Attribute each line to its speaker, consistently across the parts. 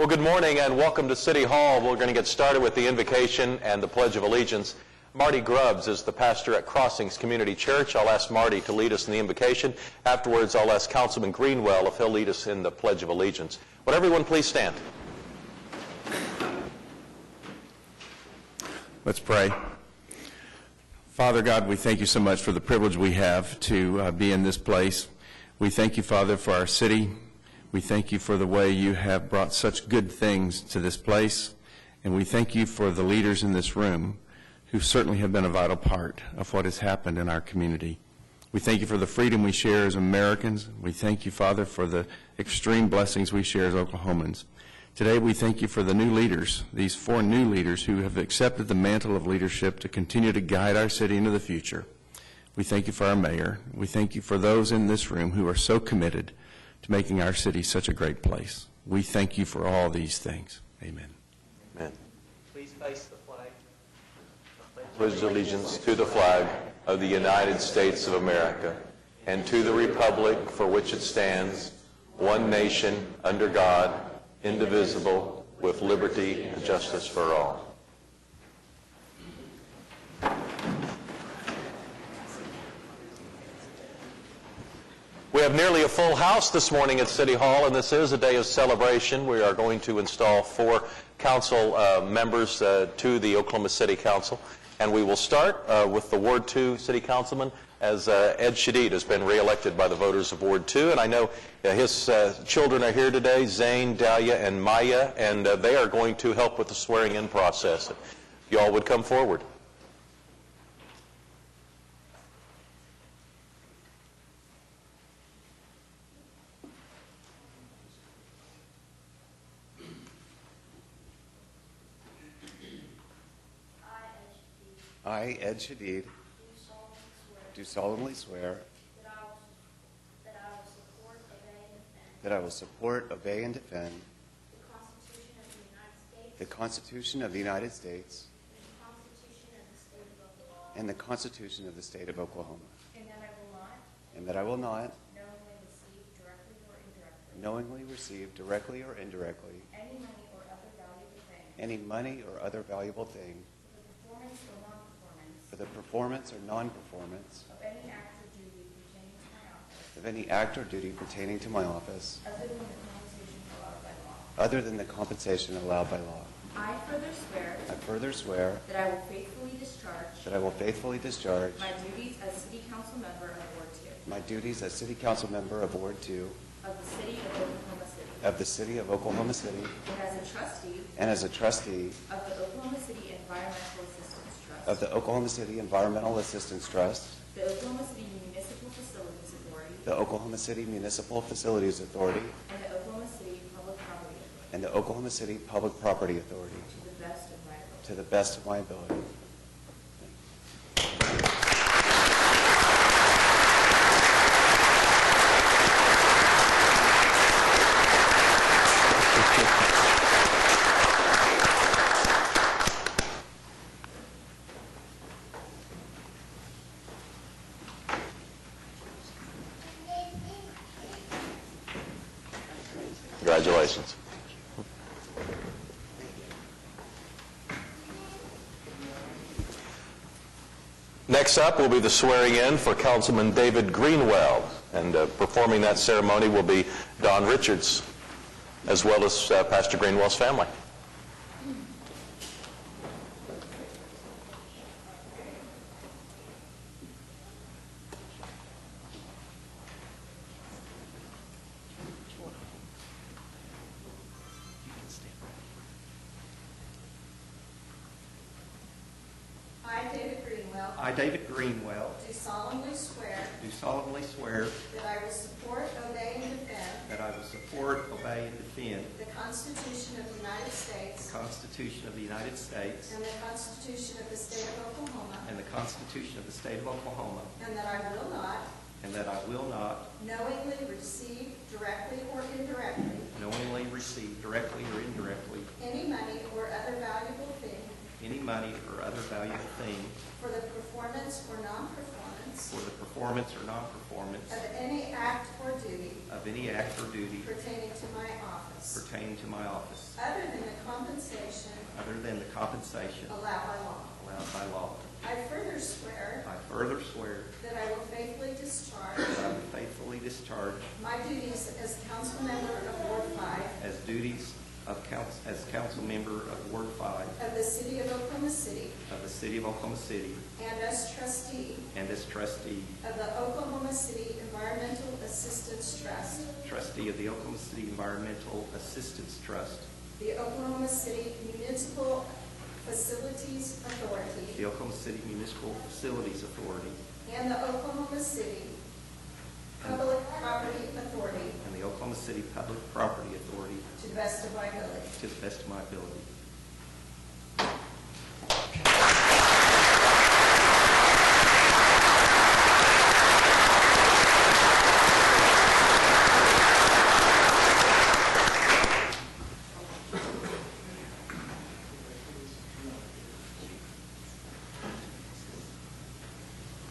Speaker 1: Well, good morning and welcome to City Hall. We're going to get started with the invocation and the Pledge of Allegiance. Marty Grubbs is the pastor at Crossings Community Church. I'll ask Marty to lead us in the invocation. Afterwards, I'll ask Councilman Greenwell if he'll lead us in the Pledge of Allegiance. Would everyone please stand?
Speaker 2: Let's pray. Father God, we thank you so much for the privilege we have to be in this place. We thank you, Father, for our city. We thank you for the way you have brought such good things to this place. And we thank you for the leaders in this room who certainly have been a vital part of what has happened in our community. We thank you for the freedom we share as Americans. We thank you, Father, for the extreme blessings we share as Oklahomans. Today we thank you for the new leaders, these 4 new leaders who have accepted the mantle of leadership to continue to guide our city into the future. We thank you for our mayor. We thank you for those in this room who are so committed to making our city such a great place. We thank you for all these things. Amen.
Speaker 1: Amen.
Speaker 3: Please face the flag.
Speaker 1: Pledge allegiance to the flag of the United States of America and to the republic for which it stands, one nation, under God, indivisible, with liberty and justice for all. We have nearly a full house this morning at City Hall, and this is a day of celebration. We are going to install 4 council members to the Oklahoma City Council, and we will start with the Ward 2 City Councilman, as Ed Shadid has been reelected by the voters of Ward 2, and I know his children are here today, Zane, Dahlia, and Maya, and they are going to help with the swearing-in process. If you all would come forward.
Speaker 4: I, Ed Shadid, do solemnly swear that I will support, obey, and defend the Constitution of the United States and the Constitution of the State of Oklahoma, and that I will not knowingly receive, directly or indirectly, any money or other valuable thing for the performance or non-performance of any act or duty pertaining to my office other than the compensation allowed by law.
Speaker 5: I
Speaker 4: further swear
Speaker 5: that I will faithfully discharge
Speaker 4: my
Speaker 5: duties as City Council Member of Ward 2
Speaker 4: my duties as City Council Member of Ward 2
Speaker 5: of the City of Oklahoma City,
Speaker 4: of the City of Oklahoma City,
Speaker 5: and as a trustee
Speaker 4: of the Oklahoma City Environmental Assistance Trust,
Speaker 5: of the Oklahoma City Environmental Assistance Trust,
Speaker 4: the Oklahoma City Municipal Facilities Authority,
Speaker 5: the Oklahoma City Municipal Facilities Authority,
Speaker 4: and the Oklahoma City Public Property Authority,
Speaker 5: and the Oklahoma City Public Property Authority
Speaker 4: to the best of my ability.
Speaker 5: to the best of my ability.
Speaker 1: Congratulations. Next up will be the swearing in for Councilman David Greenwell, and performing that ceremony will be Don Richards, as well as Pastor Greenwell's family.
Speaker 3: I, David Greenwell,
Speaker 6: do solemnly swear
Speaker 3: that I will support, obey, and defend
Speaker 6: the
Speaker 3: Constitution of the United States
Speaker 6: and the Constitution of the State of Oklahoma,
Speaker 3: and
Speaker 6: that I will not
Speaker 3: knowingly receive, directly or indirectly, any money or other valuable thing for the performance or non-performance of any act or duty
Speaker 7: of any act or duty
Speaker 3: pertaining to my office,
Speaker 7: pertaining to my office,
Speaker 3: other than the compensation
Speaker 7: other than the compensation
Speaker 3: allowed by law.
Speaker 7: allowed by law.
Speaker 3: I further swear
Speaker 7: I further swear
Speaker 3: that I will faithfully discharge
Speaker 7: that I will faithfully discharge
Speaker 3: my duties as council member of Ward 5
Speaker 7: as duties of as council member of Ward 5
Speaker 3: of the City of Oklahoma City
Speaker 7: of the City of Oklahoma City
Speaker 3: and as trustee
Speaker 7: and as trustee
Speaker 3: of the Oklahoma City Environmental Assistance Trust,
Speaker 7: trustee of the Oklahoma City Environmental Assistance Trust,
Speaker 3: the Oklahoma City Municipal Facilities Authority,
Speaker 7: the Oklahoma City Municipal Facilities Authority,
Speaker 3: and the Oklahoma City Public Property Authority
Speaker 7: and the Oklahoma City Public Property Authority
Speaker 3: to the best of my ability.
Speaker 7: to the best of my ability.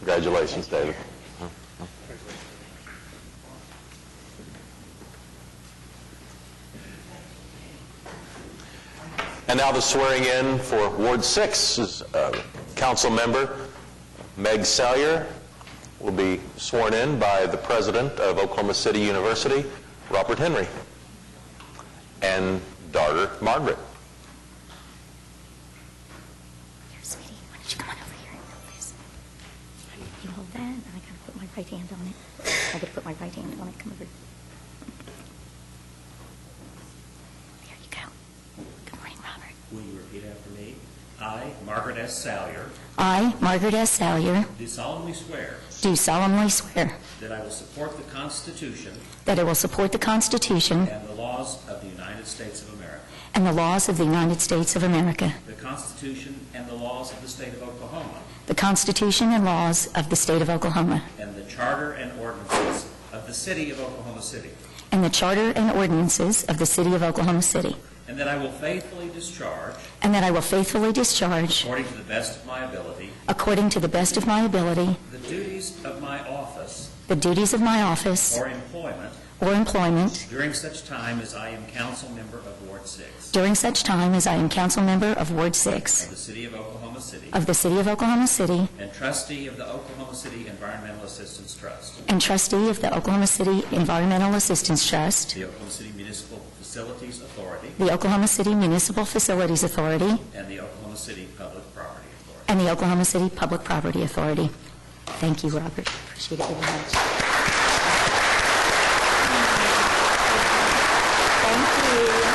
Speaker 1: Congratulations, David. And now the swearing in for Ward 6 is Council Member Meg Salyer will be sworn in by the President of Oklahoma City University, Robert Henry, and daughter Margaret.
Speaker 8: Here, sweetie, why don't you come on over here and hold this? You hold that, and I gotta put my right hand on it. I gotta put my right hand on it. Come over. There you go. Good morning, Robert.
Speaker 9: Will you repeat after me? I, Margaret S. Salyer,
Speaker 8: I, Margaret S. Salyer,
Speaker 9: do solemnly swear
Speaker 8: that
Speaker 9: I will support the Constitution
Speaker 8: I will support the Constitution
Speaker 9: and the laws of the United States of America,
Speaker 8: and the laws of the United States of America,
Speaker 9: the Constitution and the laws of the State of Oklahoma,
Speaker 8: the Constitution and laws of the State of Oklahoma,
Speaker 9: and the Charter and ordinances of the City of Oklahoma City,
Speaker 8: and the Charter and ordinances of the City of Oklahoma City,
Speaker 9: and that I will faithfully discharge,
Speaker 8: and that I will faithfully discharge,
Speaker 9: according to the best of my ability,
Speaker 8: according to the best of my ability,
Speaker 9: the duties of my office
Speaker 8: the duties of my office
Speaker 9: or employment
Speaker 8: or employment
Speaker 9: during such time as I am council member of Ward 6
Speaker 8: during such time as I am council member of Ward
Speaker 9: of
Speaker 8: 6
Speaker 9: the City of Oklahoma City
Speaker 8: of the City of Oklahoma City
Speaker 9: and trustee of the Oklahoma City Environmental Assistance Trust,
Speaker 8: and trustee of the Oklahoma City Environmental Assistance Trust,
Speaker 9: the Oklahoma City Municipal Facilities Authority,
Speaker 8: the Oklahoma City Municipal Facilities Authority,
Speaker 9: and the Oklahoma City Public Property Authority.
Speaker 8: and the Oklahoma City Public Property Authority. Thank you, Robert. Appreciate it very much. Thank you.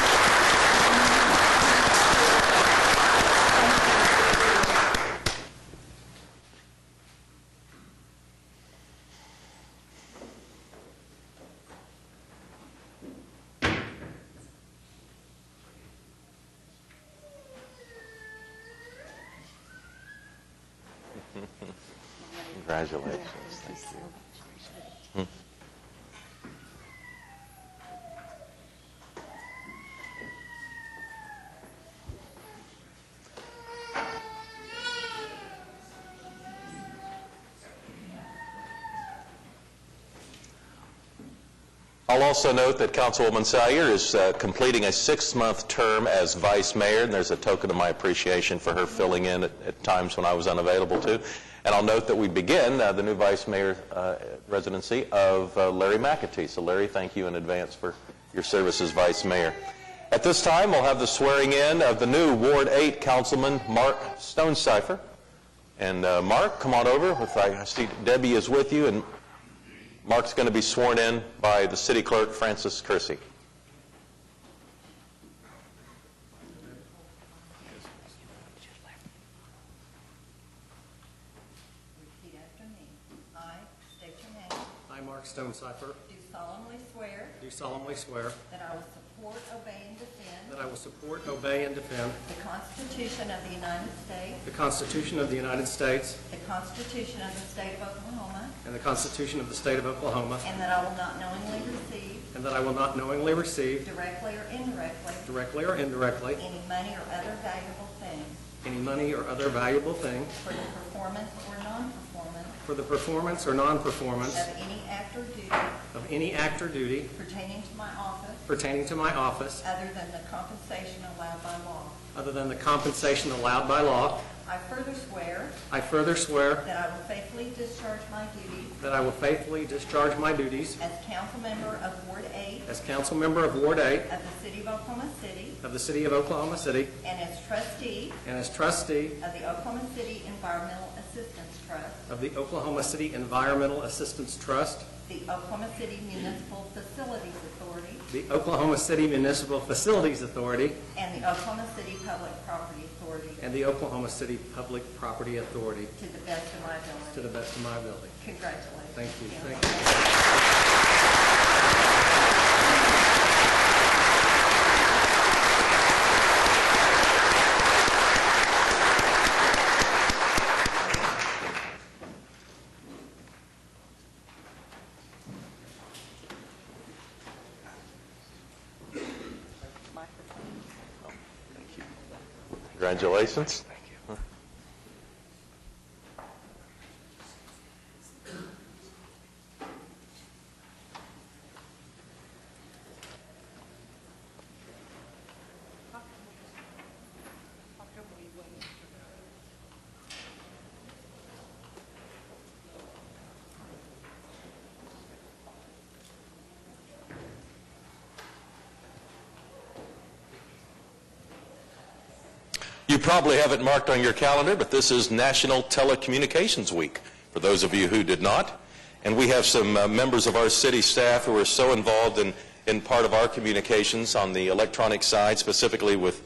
Speaker 1: Congratulations. Thank you. I'll also note that Councilwoman Salyer is completing a 6-month term as Vice Mayor, and there's a token of my appreciation for her filling in at times when I was unavailable to. And I'll note that we begin the new Vice Mayor residency of Larry McAtee. So Larry, thank you in advance for your service as Vice Mayor. At this time, we'll have the swearing in of the new Ward 8 Councilman Mark Stonecipher. And Mark, come on over. I see Debbie is with you, and Mark's going to be sworn in by the City Clerk, Francis Kersey.
Speaker 6: Repeat after me. I state your name.
Speaker 10: I, Mark Stonecipher,
Speaker 6: Do solemnly swear
Speaker 10: that I will support,
Speaker 6: obey, and defend
Speaker 10: the Constitution of the United States,
Speaker 6: the Constitution of the United States,
Speaker 10: the Constitution of the State of Oklahoma,
Speaker 6: and the Constitution of the State of Oklahoma,
Speaker 10: and that I will not knowingly receive, directly or indirectly, any money or other valuable thing
Speaker 6: for the performance or non-performance
Speaker 10: of any act or duty of any act or duty
Speaker 6: pertaining to my office
Speaker 10: pertaining to my office
Speaker 6: other than the compensation allowed by law.
Speaker 10: other than the compensation allowed by law.
Speaker 6: I further swear
Speaker 10: I further swear
Speaker 6: that I will faithfully discharge my duties
Speaker 10: that I will faithfully discharge my duties
Speaker 6: as council member of Ward 8
Speaker 10: as council member of Ward 8
Speaker 6: of the City of Oklahoma City
Speaker 10: of the City of Oklahoma City
Speaker 6: and as trustee
Speaker 10: and as trustee
Speaker 6: of the Oklahoma City Environmental Assistance Trust,
Speaker 10: of the Oklahoma City Environmental Assistance Trust,
Speaker 6: the Oklahoma City Municipal Facilities Authority,
Speaker 10: the Oklahoma City Municipal Facilities Authority,
Speaker 6: and the Oklahoma City Public Property Authority
Speaker 10: and the Oklahoma City Public Property Authority
Speaker 6: to the best of my ability.
Speaker 10: to the best of my ability.
Speaker 6: Congratulations.
Speaker 10: Thank you.
Speaker 6: Council.
Speaker 10: Thank you.
Speaker 1: Congratulations. You probably have it marked on your calendar, but this is National Telecommunications Week, for those of you who did not. And we have some members of our city staff who are so involved in part of our communications on the electronic side, specifically with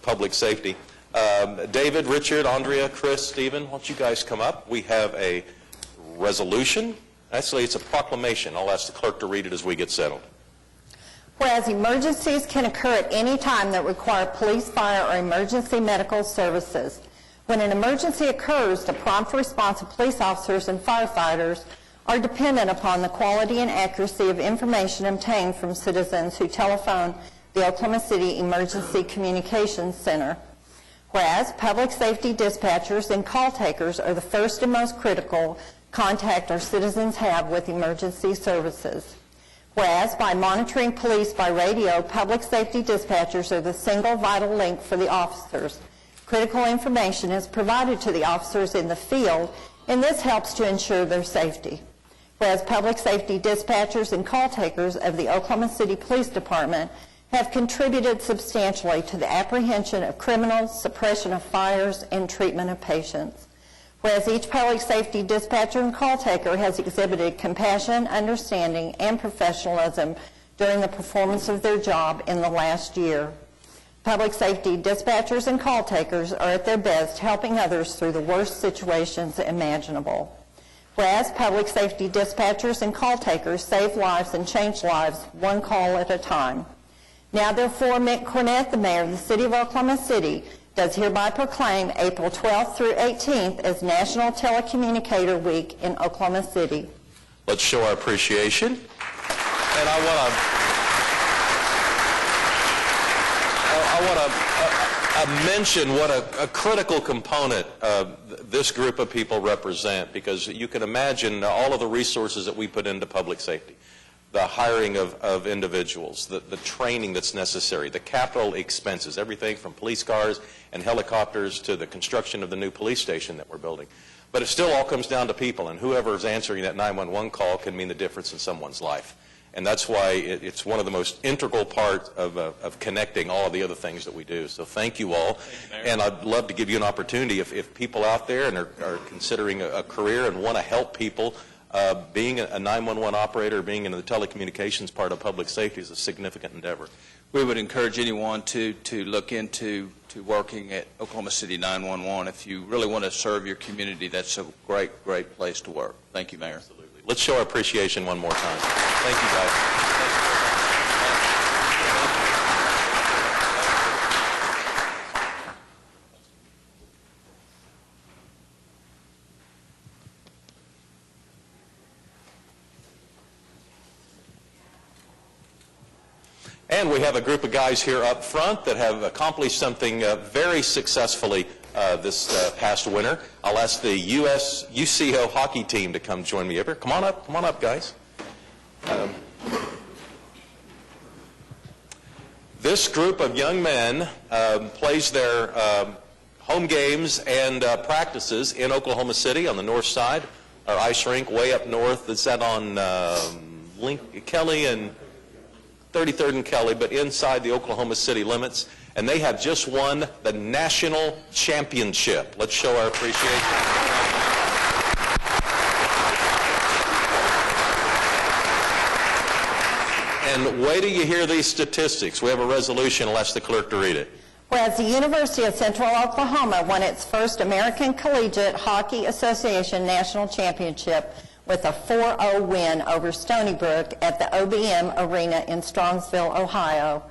Speaker 1: public safety. David, Richard, Andrea, Chris, Stephen, why don't you guys come up? We have a resolution. Actually, it's a proclamation. I'll ask the clerk to read it as we get settled.
Speaker 11: Whereas emergencies can occur at any time that require police, fire, or emergency medical services. When an emergency occurs, the prompt response of police officers and firefighters are dependent upon the quality and accuracy of information obtained from citizens who telephone the Oklahoma City Emergency Communications Center. Whereas public safety dispatchers and call takers are the first and most critical contact our citizens have with emergency services. Whereas by monitoring police by radio, public safety dispatchers are the single vital link for the officers. Critical information is provided to the officers in the field, and this helps to ensure their safety. Whereas public safety dispatchers and call takers of the Oklahoma City Police Department have contributed substantially to the apprehension of criminals, suppression of fires, and treatment of patients. Whereas each public safety dispatcher and call taker has exhibited compassion, understanding, and professionalism during the performance of their job in the last year. Public safety dispatchers and call takers are at their best helping others through the worst situations imaginable. Whereas public safety dispatchers and call takers save lives and change lives one call at a time. Now therefore, Mick Cornett, the mayor of the city of Oklahoma City, does hereby proclaim April 12th through 18th as National Telecommunicator Week in Oklahoma City.
Speaker 1: Let's show our appreciation. And I want to mention what a critical component this group of people represent, because you can imagine all of the resources that we put into public safety. The hiring of individuals, the training that's necessary, the capital expenses, everything from police cars and helicopters to the construction of the new police station that we're building. But it still all comes down to people, and whoever's answering that 911 call can mean the difference in someone's life. And that's why it's one of the most integral part of connecting all of the other things that we do. So thank you all. Thank you, and I'd love to give you an opportunity if people out there and are considering a career and want to help people. Being a 911 operator, being in the telecommunications part of public safety is a significant endeavor.
Speaker 12: We would encourage anyone to look into working at Oklahoma City 911. If you really want to serve your community, that's a great place to work. Thank you, Mayor.
Speaker 1: Absolutely. Let's show our appreciation one more time. Thank you, guys. And we have a group of guys here up front that have accomplished something very successfully this past winter. I'll ask the UCO hockey team to come join me up here. Come on up, guys. This group of young men plays their home games and practices in Oklahoma City on the north side. Our ice rink way up north. It's that on Kelly and 33rd and Kelly, but inside the Oklahoma City limits. And they have just won the national championship. Let's show our appreciation. And wait till you hear these statistics. We have a resolution. I'll ask the clerk to read it.
Speaker 11: Whereas the University of Central Oklahoma won its first American Collegiate Hockey Association National Championship with a 4-0 win over Stony Brook at the OBM Arena in Strongsville, Ohio.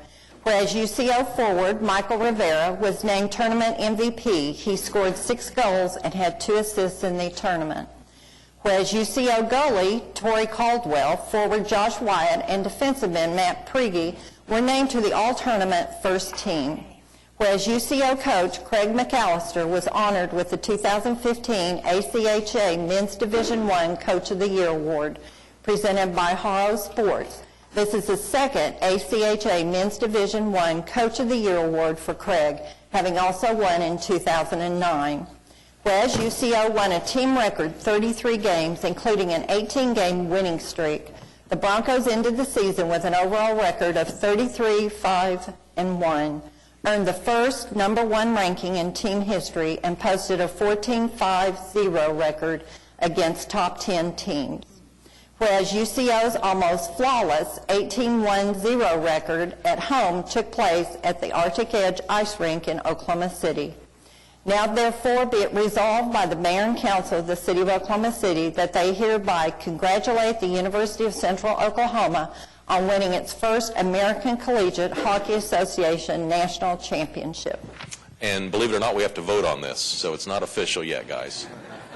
Speaker 11: Whereas UCO forward Michael Rivera was named tournament MVP. He scored 6 goals and had 2 assists in the tournament. Whereas UCO goalie Torrey Caldwell, forward Josh Wyatt, and defensive-man Matt Prigi were named to the all-tournament first team. Whereas UCO coach Craig McAllister was honored with the 2015 ACHA Men's Division I Coach of the Year Award, presented by Haro Sports. This is the second ACHA Men's Division I Coach of the Year Award for Craig, having also won in 2009. Whereas UCO won a team record 33 games, including an 18-game winning streak. The Broncos ended the season with an overall record of 33-5-1, earned the first #1 ranking in team history, and posted a 14-5-0 record against top 10 teams. Whereas UCO's almost flawless 18-1-0 record at home took place at the Arctic Edge Ice Rink in Oklahoma City. Now therefore be it resolved by the Mayor and Council of the City of Oklahoma City that they hereby congratulate the University of Central Oklahoma on winning its first American Collegiate Hockey Association National Championship.
Speaker 1: And believe it or not, we have to vote on this, so it's not official yet, guys.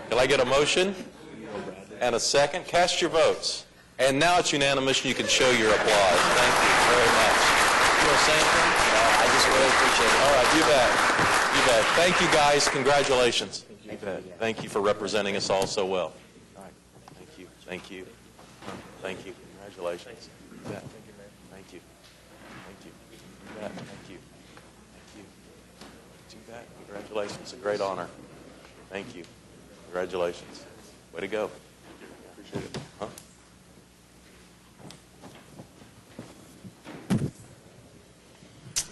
Speaker 1: Can I get a motion and a second? Cast your votes. And now it's unanimous, and you can show your applause. Thank you very much. You want to say anything? I just really appreciate it. All right, you bet. You bet. Thank you, guys. Congratulations. You bet. Thank you for representing us all so well. All right. Thank you. Thank you. Thank you. Congratulations. You bet. Thank you. Thank you. You bet. Thank you. Thank you. You bet. Congratulations. It's a great honor. Thank you. Congratulations. Way to go. Appreciate it. Huh?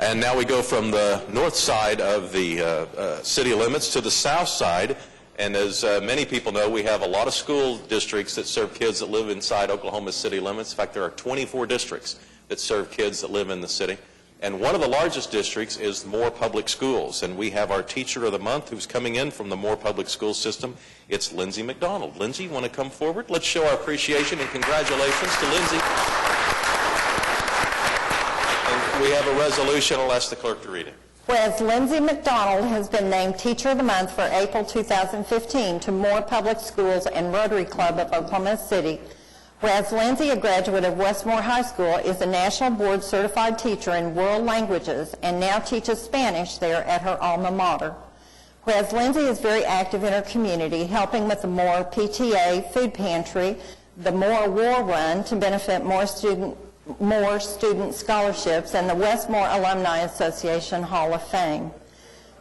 Speaker 1: And now we go from the north side of the city limits to the south side. And as many people know, we have a lot of school districts that serve kids that live inside Oklahoma city limits. In fact, there are 24 districts that serve kids that live in the city. And one of the largest districts is Moore Public Schools. And we have our Teacher of the Month who's coming in from the Moore Public School System. It's Lindsay McDonald. Lindsay, you want to come forward? Let's show our appreciation and congratulations to Lindsay. We have a resolution. I'll ask the clerk to read it.
Speaker 11: Whereas Lindsay McDonald has been named Teacher of the Month for April 2015 to Moore Public Schools and Rotary Club of Oklahoma City. Whereas Lindsay, a graduate of Westmore High School, is a National Board Certified Teacher in World Languages and now teaches Spanish there at her alma mater. Whereas Lindsay is very active in her community, helping with the Moore PTA Food Pantry, the Moore War Run to benefit more student scholarships, and the Westmore Alumni Association Hall of Fame.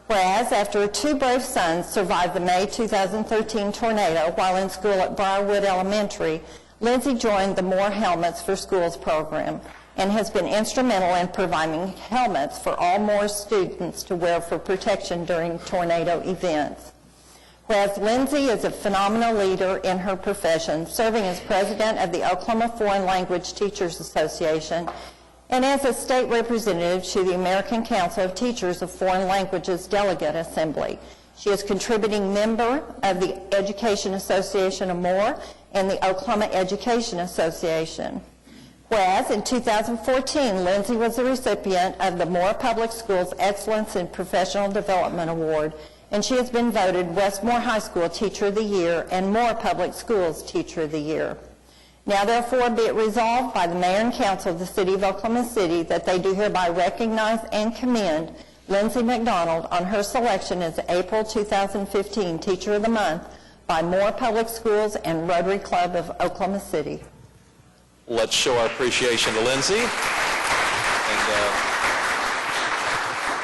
Speaker 11: Whereas, after 2 brave sons survived the May 2013 tornado while in school at Briarwood Elementary, Lindsay joined the Moore Helmets for Schools program and has been instrumental in providing helmets for all Moore students to wear for protection during tornado events. Whereas Lindsay is a phenomenal leader in her profession, serving as president of the Oklahoma Foreign Language Teachers Association and as a state representative to the American Council of Teachers of Foreign Languages Delegate Assembly. She is a contributing member of the Education Association of Moore and the Oklahoma Education Association. Whereas in 2014, Lindsay was the recipient of the Moore Public Schools Excellence in Professional Development Award, and she has been voted Westmore High School Teacher of the Year and Moore Public Schools Teacher of the Year. Now therefore be it resolved by the Mayor and Council of the City of Oklahoma City that they do hereby recognize and commend Lindsay McDonald on her selection as April 2015 Teacher of the Month by Moore Public Schools and Rotary Club of Oklahoma City.
Speaker 1: Let's show our appreciation to Lindsay. And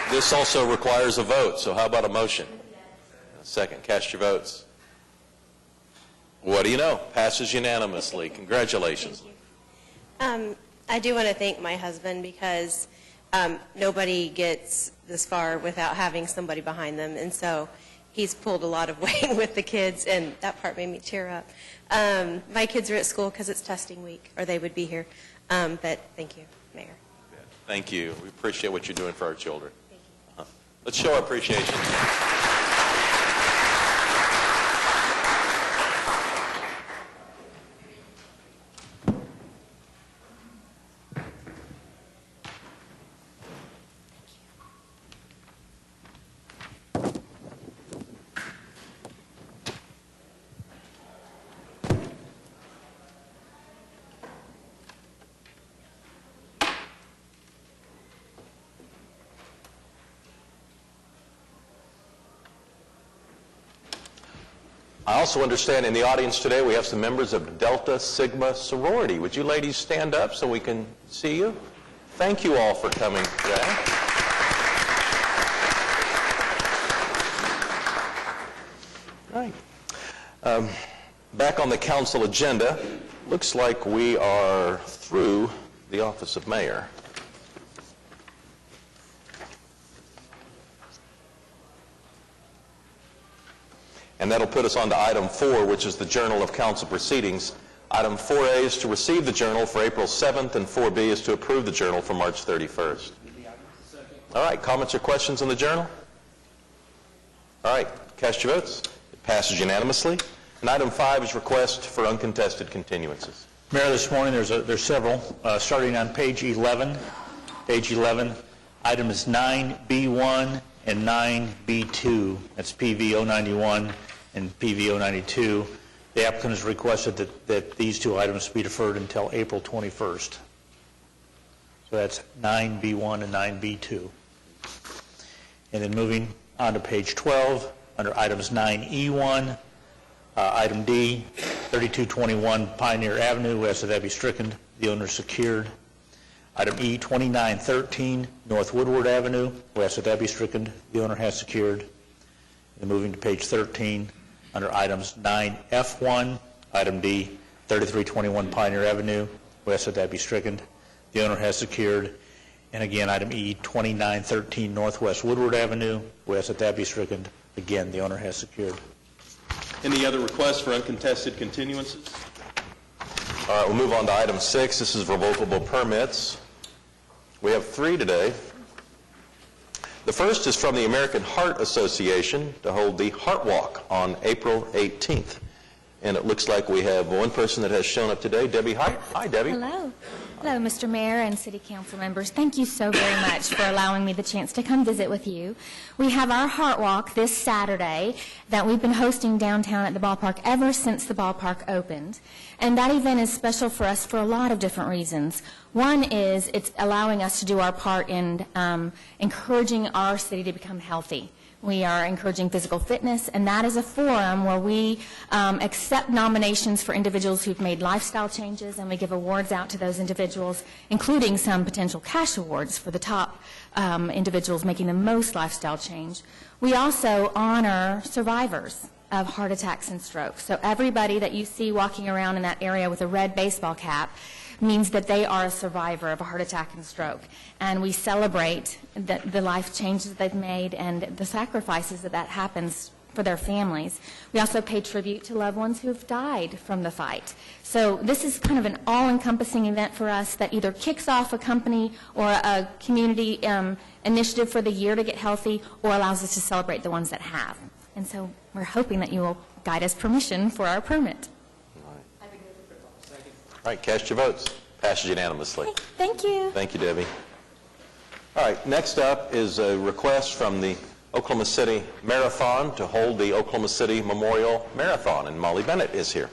Speaker 1: this also requires a vote, so how about a motion? A second, cast your votes. What do you know? Passes unanimously. Congratulations.
Speaker 13: I do want to thank my husband because nobody gets this far without having somebody behind them, and so he's pulled a lot of weight with the kids, and that part made me tear up. My kids are at school because it's testing week, or they would be here. But thank you, Mayor.
Speaker 1: Thank you. We appreciate what you're doing for our children. Thank you. Let's show our appreciation. I also understand in the audience today we have some members of Delta Sigma sorority. Would you ladies stand up so we can see you? Thank you all for coming today. All right. Back on the council agenda, looks like we are through the office of mayor. And that'll put us on to item 4, which is the Journal of Council Proceedings. Item 4A is to receive the journal for April 7th, and 4B is to approve the journal for March 31st. All right, comments or questions on the journal? All right, cast your votes. It passes unanimously. And item 5 is request for uncontested continuances.
Speaker 14: Mayor, this morning there's several, starting on page 11. Page 11, items 9B1 and 9B2. That's PV 091 and PV 092. The applicant has requested that these two items be deferred until April 21st. So that's 9B1 and 9B2. And then moving on to page 12, under items 9E1, item D, 3221 Pioneer Avenue, west of Abbey Strickland, the owner secured. Item E, 2913 North Woodward Avenue, west of Abbey Strickland, the owner has secured. And moving to page 13, under items 9F1, item D, 3321 Pioneer Avenue, west of Abbey Strickland, the owner has secured. And again, item E, 2913 Northwest Woodward Avenue, west of Abbey Strickland, again, the owner has secured.
Speaker 1: Any other requests for uncontested continuances? All right, we'll move on to item 6. This is revocable permits. We have 3 today. The first is from the American Heart Association to hold the Heart Walk on April 18th. And it looks like we have one person that has shown up today, Debbie Hart. Hi, Debbie.
Speaker 8: Hello. Hello, Mr. Mayor and City Council members. Thank you so very much for allowing me the chance to come visit with you. We have our Heart Walk this Saturday that we've been hosting downtown at the ballpark ever since the ballpark opened. And that event is special for us for a lot of different reasons. One is it's allowing us to do our part in encouraging our city to become healthy. We are encouraging physical fitness, and that is a forum where we accept nominations for individuals who've made lifestyle changes, and we give awards out to those individuals, including some potential cash awards for the top individuals making the most lifestyle change. We also honor survivors of heart attacks and strokes. So everybody that you see walking around in that area with a red baseball cap means that they are a survivor of a heart attack and stroke. And we celebrate the life changes they've made and the sacrifices that happens for their families. We also pay tribute to loved ones who have died from the fight. So this is kind of an all-encompassing event for us that either kicks off a company or a community initiative for the year to get healthy, or allows us to celebrate the ones that have. And so we're hoping that you will guide us permission for our permit.
Speaker 1: All right, cast your votes. Passes unanimously.
Speaker 8: Okay, thank you.
Speaker 1: Thank you, Debbie. All right, next up is a request from the Oklahoma City Marathon to hold the Oklahoma City Memorial Marathon, and Molly Bennett is here.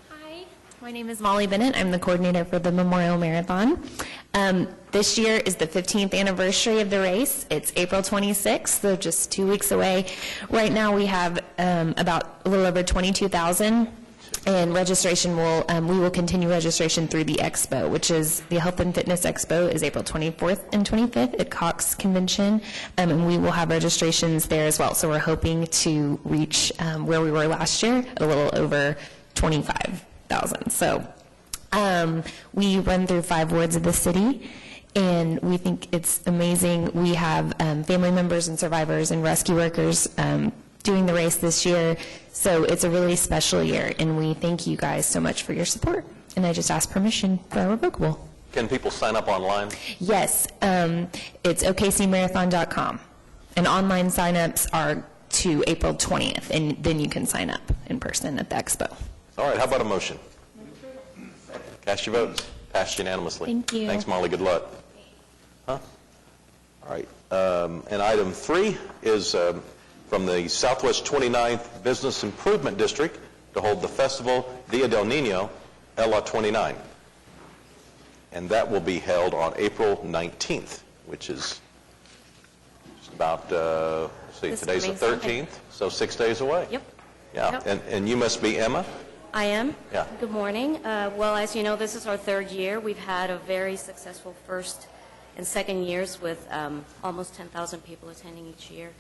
Speaker 15: Hi, my name is Molly Bennett. I'm the coordinator for the Memorial Marathon.
Speaker 8: This year is the 15th anniversary of the race. It's April 26th, so just 2 weeks away. Right now we have about a little over 22,000, and registration we will continue registration through the expo, which is the Health and Fitness Expo is April 24th and 25th at Cox Convention, and we will have registrations there as well. So we're hoping to reach where we were last year, a little over 25,000. So we run through 5 wards of the city, and we think it's amazing. We have family members and survivors and rescue workers doing the race this year, so it's a really special year, and we thank you guys so much for your support. And I just ask permission for our revocable.
Speaker 1: Can people sign up online?
Speaker 8: Yes, it's okcmarathon.com, and online sign-ups are to April 20th, and then you can sign up in person at the expo.
Speaker 1: All right, how about a motion? Cast your votes. Passed unanimously.
Speaker 8: Thank you.
Speaker 1: Thanks, Molly. Good luck. All right. And item 3 is from the Southwest 29th Business Improvement District to hold the festival Dia del Niño, Ela 29. And that will be held on April 19th, which is just about, let's see, today's the 13th, so 6 days away.
Speaker 6: Yep.
Speaker 1: Yeah,
Speaker 6: Yep.
Speaker 1: and you must be Emma?
Speaker 6: I am.
Speaker 1: Yeah.
Speaker 6: Good morning. Well, as you know, this is our 3rd year. We've had a very successful first and second years with almost 10,000 people attending each year.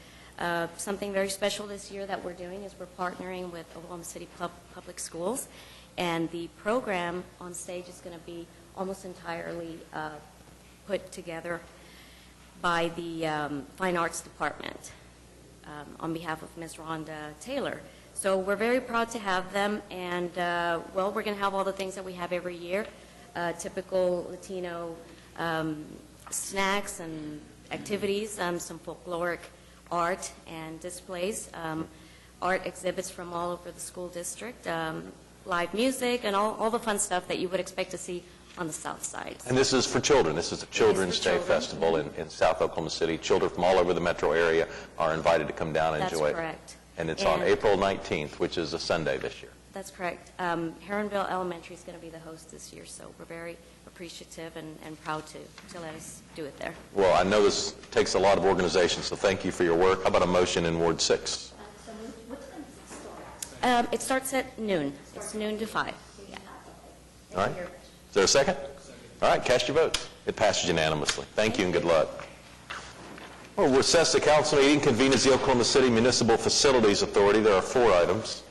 Speaker 6: Something very special this year that we're doing is we're partnering with Oklahoma City Public Schools, and the program on stage is going to be almost entirely put together by the Fine Arts Department on behalf of Ms. Rhonda Taylor. So we're very proud to have them, and well, we're going to have all the things that we have every year, typical Latino snacks and activities, some folkloric art and displays, art exhibits from all over the school district, live music, and all the fun stuff that you would expect to see on the south side.
Speaker 1: And this is for children. This is a Children's Day
Speaker 6: children.
Speaker 1: Festival in South Oklahoma City. Children from all over the metro area are invited to come down and enjoy it.
Speaker 6: That's correct.
Speaker 1: And it's on April 19th, which is a Sunday this year.
Speaker 6: That's correct. Heronville Elementary is going to be the host this year, so we're very appreciative and proud to let us do it there.
Speaker 1: Well, I know this takes a lot of organization, so thank you for your work. How about a motion in Ward 6?
Speaker 6: It starts at noon. It's noon to 5. Yeah.
Speaker 1: All right. Is there a second? All right, cast your votes. It passes unanimously. Thank you and good luck. We'll recess the council meeting, convene as the Oklahoma City Municipal Facilities Authority. There are 4 items.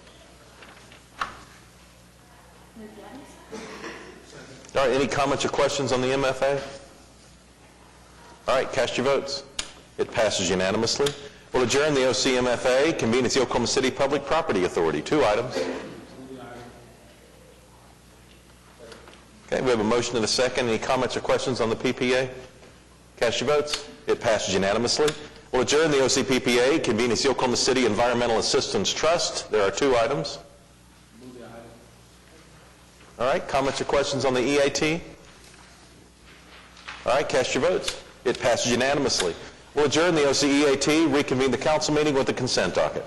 Speaker 1: All right, any comments or questions on the MFA? All right, cast your votes. It passes unanimously. We'll adjourn the OCMFA, convene as the Oklahoma City Public Property Authority. 2 items. Okay, we have a motion and a second. Any comments or questions on the PPA? Cast your votes. It passes unanimously. We'll adjourn the OCPPA, convene as the Oklahoma City Environmental Assistance Trust. There are 2 items. All right, comments or questions on the EAT? All right, cast your votes. It passes unanimously. We'll adjourn the OCEAT, reconvene the council meeting with the consent docket.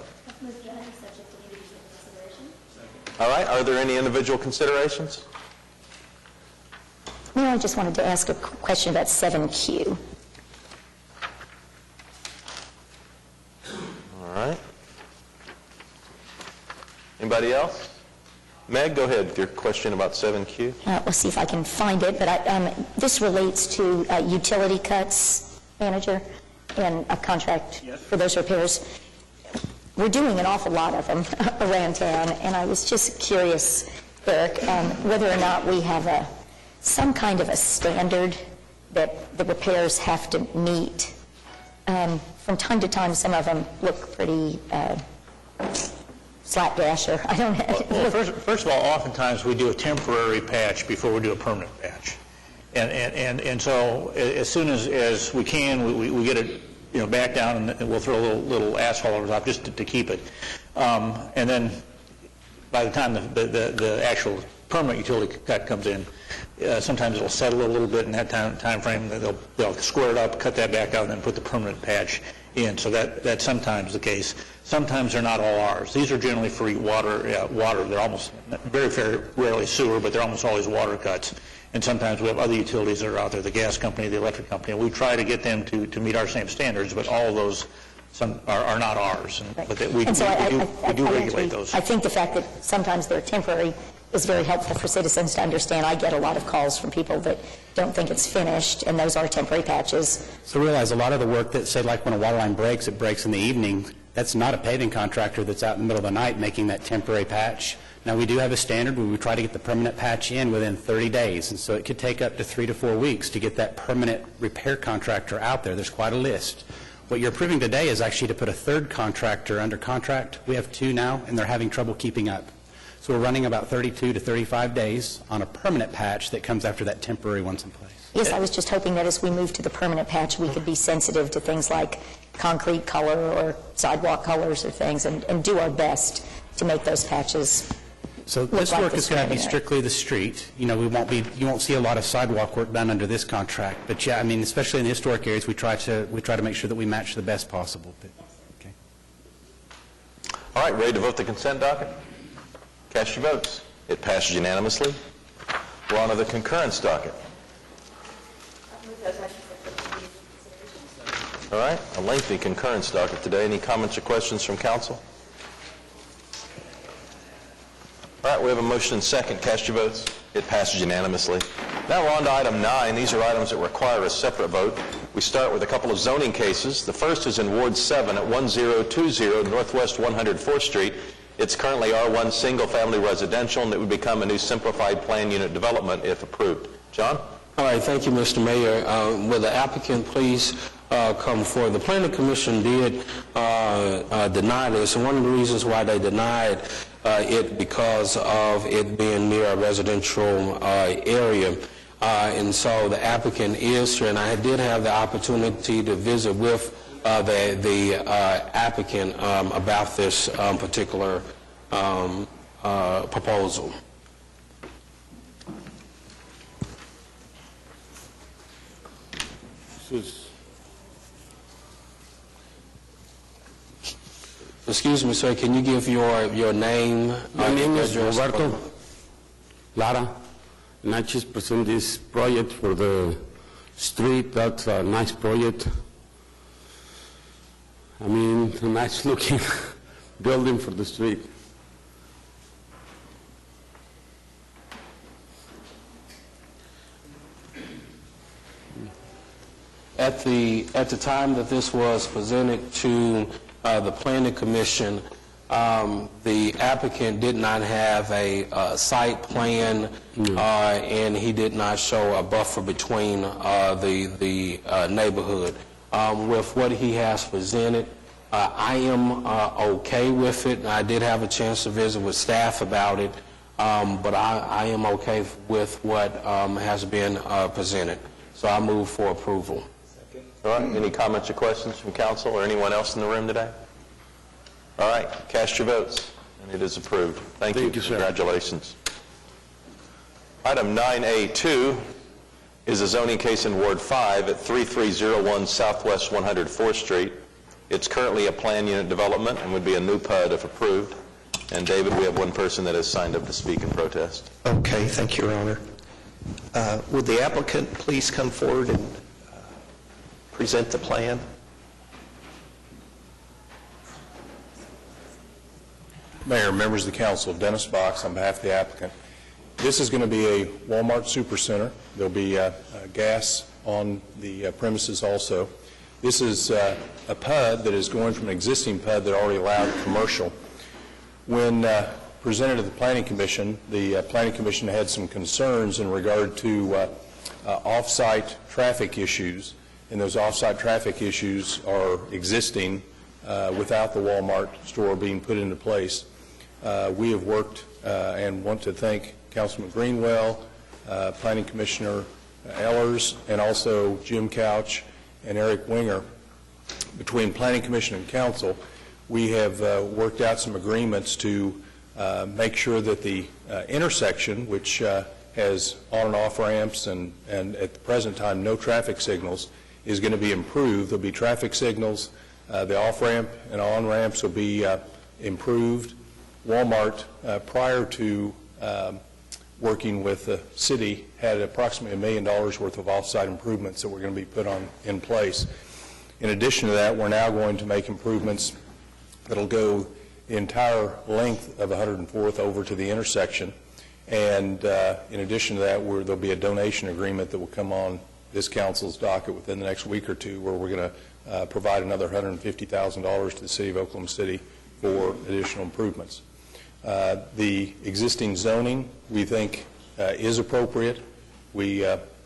Speaker 1: All right, are there any individual considerations?
Speaker 15: Mayor, I just wanted to ask a question about 7Q.
Speaker 1: All right. Anybody else? Meg, go ahead with your question about 7Q.
Speaker 15: We'll see if I can find it, but this relates to utility cuts, Manager, and a contract for those repairs. We're doing an awful lot of them around town, and I was just curious, Eric, whether or not we have some kind of a standard that the repairs have to meet. From time to time, some of them look pretty slapdash, or I don't know.
Speaker 14: Well, first of all, oftentimes we do a temporary patch before we do a permanent patch. And so as soon as we can, we get it back down, and we'll throw a little asphalt over the top just to keep it. And then by the time the actual permanent utility cut comes in, sometimes it'll settle a little bit in that time frame. They'll square it up, cut that back out, and then put the permanent patch in. So that's sometimes the case. Sometimes they're not all ours. These are generally free water. They're almost very rarely sewer, but they're almost always water cuts. And sometimes we have other utilities that are out there, the gas company, the electric company. We try to get them to meet our same standards, but all of those are not ours. But we do regulate those.
Speaker 15: I think the fact that sometimes they're temporary is very helpful for citizens to understand. I get a lot of calls from people that don't think it's finished, and those are temporary patches.
Speaker 4: So realize a lot of the work that, say, like when a water line breaks, it breaks in the evening. That's not a paving contractor that's out in the middle of the night making that temporary patch. Now, we do have a standard where we try to get the permanent patch in within 30 days, and so it could take up to 3 to 4 weeks to get that permanent repair contractor out there. There's quite a list. What you're approving today is actually to put a third contractor under contract. We have 2 now, and they're having trouble keeping up. So we're running about 32 to 35 days on a permanent patch that comes after that temporary one's in place.
Speaker 15: Yes, I was just hoping that as we move to the permanent patch, we could be sensitive to things like concrete color or sidewalk colors or things, and do our best to make those patches.
Speaker 4: So this work is going to be strictly the street. You know, you won't see a lot of sidewalk work done under this contract. But yeah, I mean, especially in the historic areas, we try to make sure that we match the best possible. Okay.
Speaker 1: All right, ready to vote the consent docket? Cast your votes. It passes unanimously. We're on to the concurrence docket. All right, a lengthy concurrence docket today. Any comments or questions from council? All right, we have a motion and second. Cast your votes. It passes unanimously. Now we're on to item 9. These are items that require a separate vote. We start with a couple of zoning cases. The first is in Ward 7 at 1020 Northwest 104th Street. It's currently R1 single-family residential, and it would become a new simplified plan unit development if approved. John?
Speaker 16: All right, thank you, Mr. Mayor. Will the applicant please come forward? The Planning Commission did deny this, and one of the reasons why they denied it because of it being near a residential area. And so the applicant is here, and I did have the opportunity to visit with the applicant about this particular proposal. Excuse me, sir, can you give your name?
Speaker 17: My name is Roberto Lara, and I just present this project for the street. That's a nice project. I mean, a nice looking building for the street.
Speaker 16: At the time that this was presented to the Planning Commission, the applicant did not have a site plan, and he did not show a buffer between the neighborhood. With what he has presented, I am okay with it. I did have a chance to visit with staff about it, but I am okay with what has been presented. So I move for approval.
Speaker 1: All right, any comments or questions from council or anyone else in the room today? All right, cast your votes, and it is approved. Thank you, sir. Congratulations. Item 9A2 is a zoning case in Ward 5 at 3301 Southwest 104th Street. It's currently a plan unit development and would be a new PUD if approved. And David, we have one person that has signed up to speak in protest.
Speaker 18: Okay, thank you, Your Honor. Would the applicant please come forward and present the plan?
Speaker 19: Mayor, members of the council, Dennis Box on behalf of the applicant. This is going to be a Walmart supercenter. There'll be gas on the premises also. This is a PUD that is going from an existing PUD that already allowed commercial. When presented to the Planning Commission had some concerns in regard to off-site traffic issues, and those off-site traffic issues are existing without the Walmart store being put into place. We have worked and want to thank Councilman Greenwell, Planning Commissioner Ellers, and also Jim Couch and Eric Winger. Between Planning Commission and Council, we have worked out some agreements to make sure that the intersection, which has on and off ramps and at the present time no traffic signals, is going to be improved. There'll be traffic signals The off-ramp and on-ramps will be improved. Walmart, prior to working with the city, had approximately $1 million worth of off-site improvements that were going to be put in place. In addition to that, we're now going to make improvements that'll go the entire length of 104th over to the intersection. And in addition to that, there'll be a donation agreement that will come on this council's docket within the next week or two, where we're going to provide another $150,000 to the city of Oklahoma City for additional improvements. The existing zoning, we think, is appropriate. We,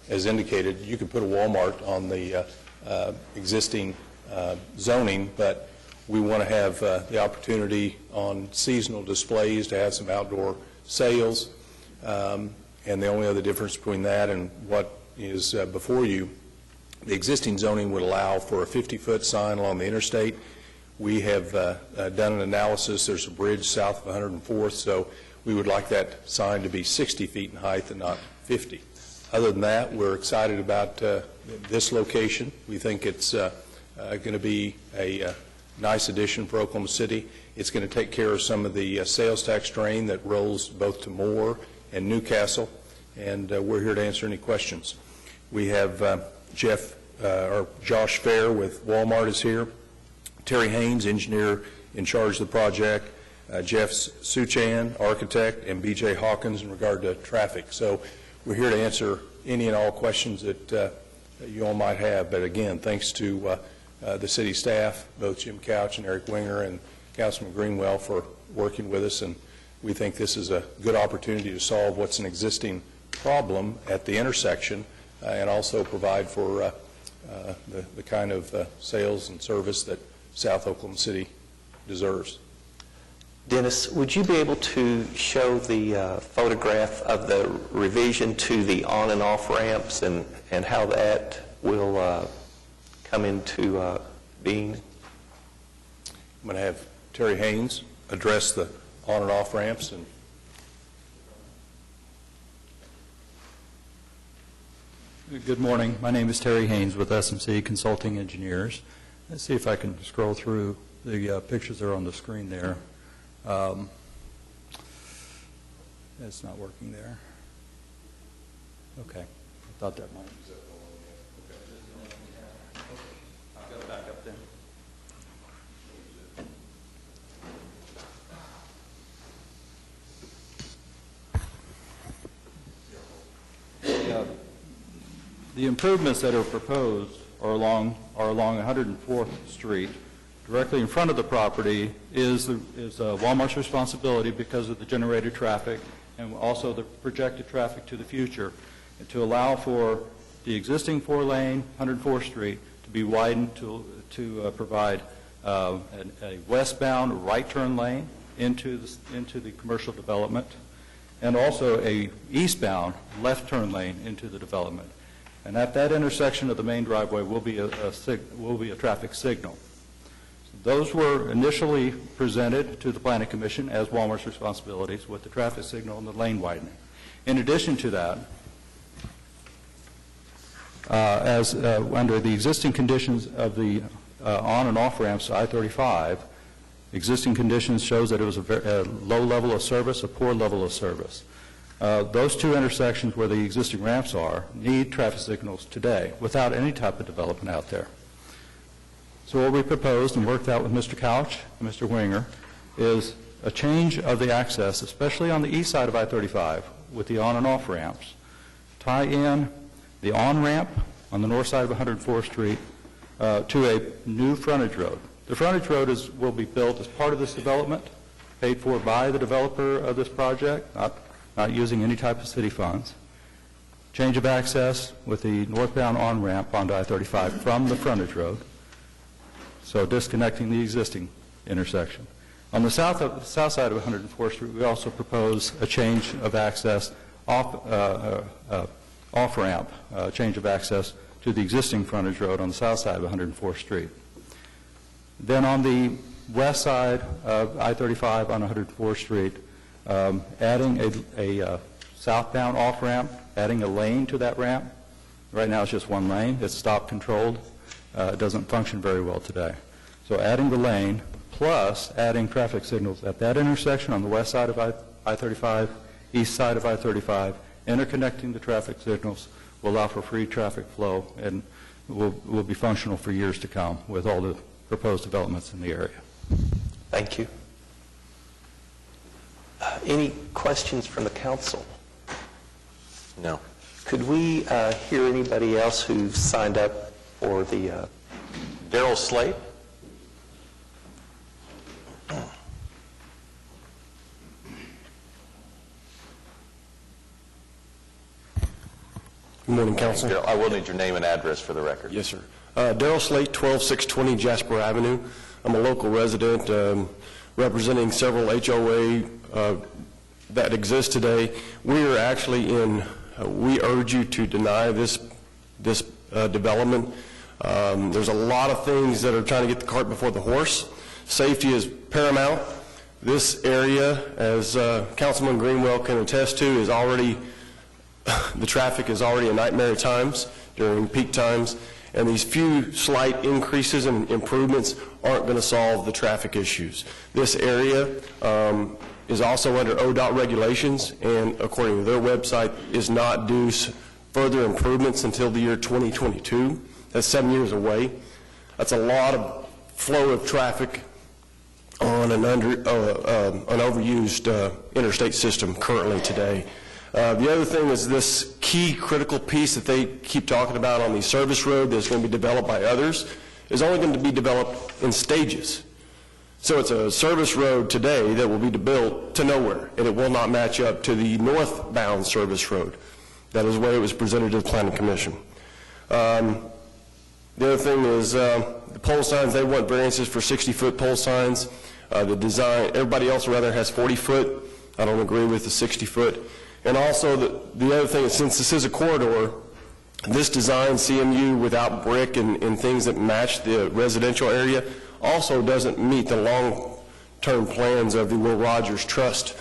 Speaker 19: as indicated, you could put a Walmart on the existing zoning, but we want to have the opportunity on seasonal displays to have some outdoor sales. And the only other difference between that and what is before you, the existing zoning would allow for a 50-foot sign along the interstate. We have done an analysis. There's a bridge south of 104th, so we would like that sign to be 60 feet in height and not 50. Other than that, we're excited about this location. We think it's going to be a nice addition for Oklahoma City. It's going to take care of some of the sales tax drain that rolls both to Moore and Newcastle, and we're here to answer any questions. We have Josh Fair with Walmart is here. Terry Haynes, engineer in charge of the project. Jeff Suchan, architect, and B.J. Hawkins in regard to traffic. So we're here to answer any and all questions that you all might have. But again, thanks to the city staff, both Jim Couch and Eric Winger and Councilman Greenwell, for working with us. And we think this is a good opportunity to solve what's an existing problem at the intersection and also provide for the kind of sales and service that South Oklahoma City deserves.
Speaker 18: Dennis, would you be able to show the photograph of the revision to the on and off ramps and how that will come into being?
Speaker 19: I'm going to have Terry Haynes address the on and off ramps. And
Speaker 20: good morning. My name is Terry Haynes with SMC Consulting Engineers. Let's see if I can scroll through the pictures that are on the screen there. It's not working there. Okay. I thought that might. I've got it back up there. The improvements that are proposed are along 104th Street. Directly in front of the property is Walmart's responsibility because of the generated traffic and also the projected traffic to the future, and to allow for the existing 4-lane 104th Street to be widened to provide a westbound right turn lane into the commercial development, and also a eastbound left turn lane into the development. And at that intersection of the main driveway will be a traffic signal. Those were initially presented to the Planning Commission as Walmart's responsibilities, with the traffic signal and the lane widening. In addition to that, under the existing conditions of the on and off ramps to I-35, existing conditions shows that it was a low level of service, a poor level of service. Those two intersections where the existing ramps are need traffic signals today without any type of development out there. So what we proposed and worked out with Mr. Couch and Mr. Winger is a change of the access, especially on the east side of I-35 with the on and off ramps. Tie in the on-ramp on the north side of 104th Street to a new frontage road. The frontage road will be built as part of this development, paid for by the developer of this project, not using any type of city funds. Change of access with the northbound on-ramp onto I-35 from the frontage road, so disconnecting the existing intersection. On the south side of 104th Street, we also propose a change of access off-ramp, change of access to the existing frontage road on the south side of 104th Street. Then on the west side of I-35 on 104th Street, adding a southbound off-ramp, adding a lane to that ramp. Right now it's just one lane. It's stop controlled. It doesn't function very well today. So adding the lane plus adding traffic signals at that intersection on the west side of I-35, east side of I-35, interconnecting the traffic signals will allow for free traffic flow and will be functional for years to come with all the proposed developments in the area.
Speaker 18: Thank you. Any questions from the council?
Speaker 1: No.
Speaker 18: Could we hear anybody else who signed up for the...
Speaker 1: Daryl Slate?
Speaker 21: Good morning, Council.
Speaker 1: Daryl, I will need your name and address for the record.
Speaker 21: Yes, sir. Daryl Slate, 12620 Jasper Avenue. I'm a local resident representing several HOA that exist today. We are actually we urge you to deny this development. There's a lot of things that are trying to get the cart before the horse. Safety is paramount. This area, as Councilman Greenwell can attest to, is already, the traffic is already a nightmare at times during peak times, and these few slight increases and improvements aren't going to solve the traffic issues. This area is also under ODOT regulations, and according to their website, is not due further improvements until the year 2022. That's 7 years away. That's a lot of flow of traffic on an overused interstate system currently today. The other thing is this key critical piece that they keep talking about on the service road that's going to be developed by others is only going to be developed in stages. So it's a service road today that will be built to nowhere, and it will not match up to the northbound service road. That is the way it was presented to the Planning Commission. The other thing is the pole signs. They want variances for 60-foot pole signs. The design, everybody else rather has 40-foot. I don't agree with the 60-foot. And also the other thing is, since this is a corridor, this design, CMU, without brick and things that match the residential area, also doesn't meet the long-term plans of the Will Rogers Trust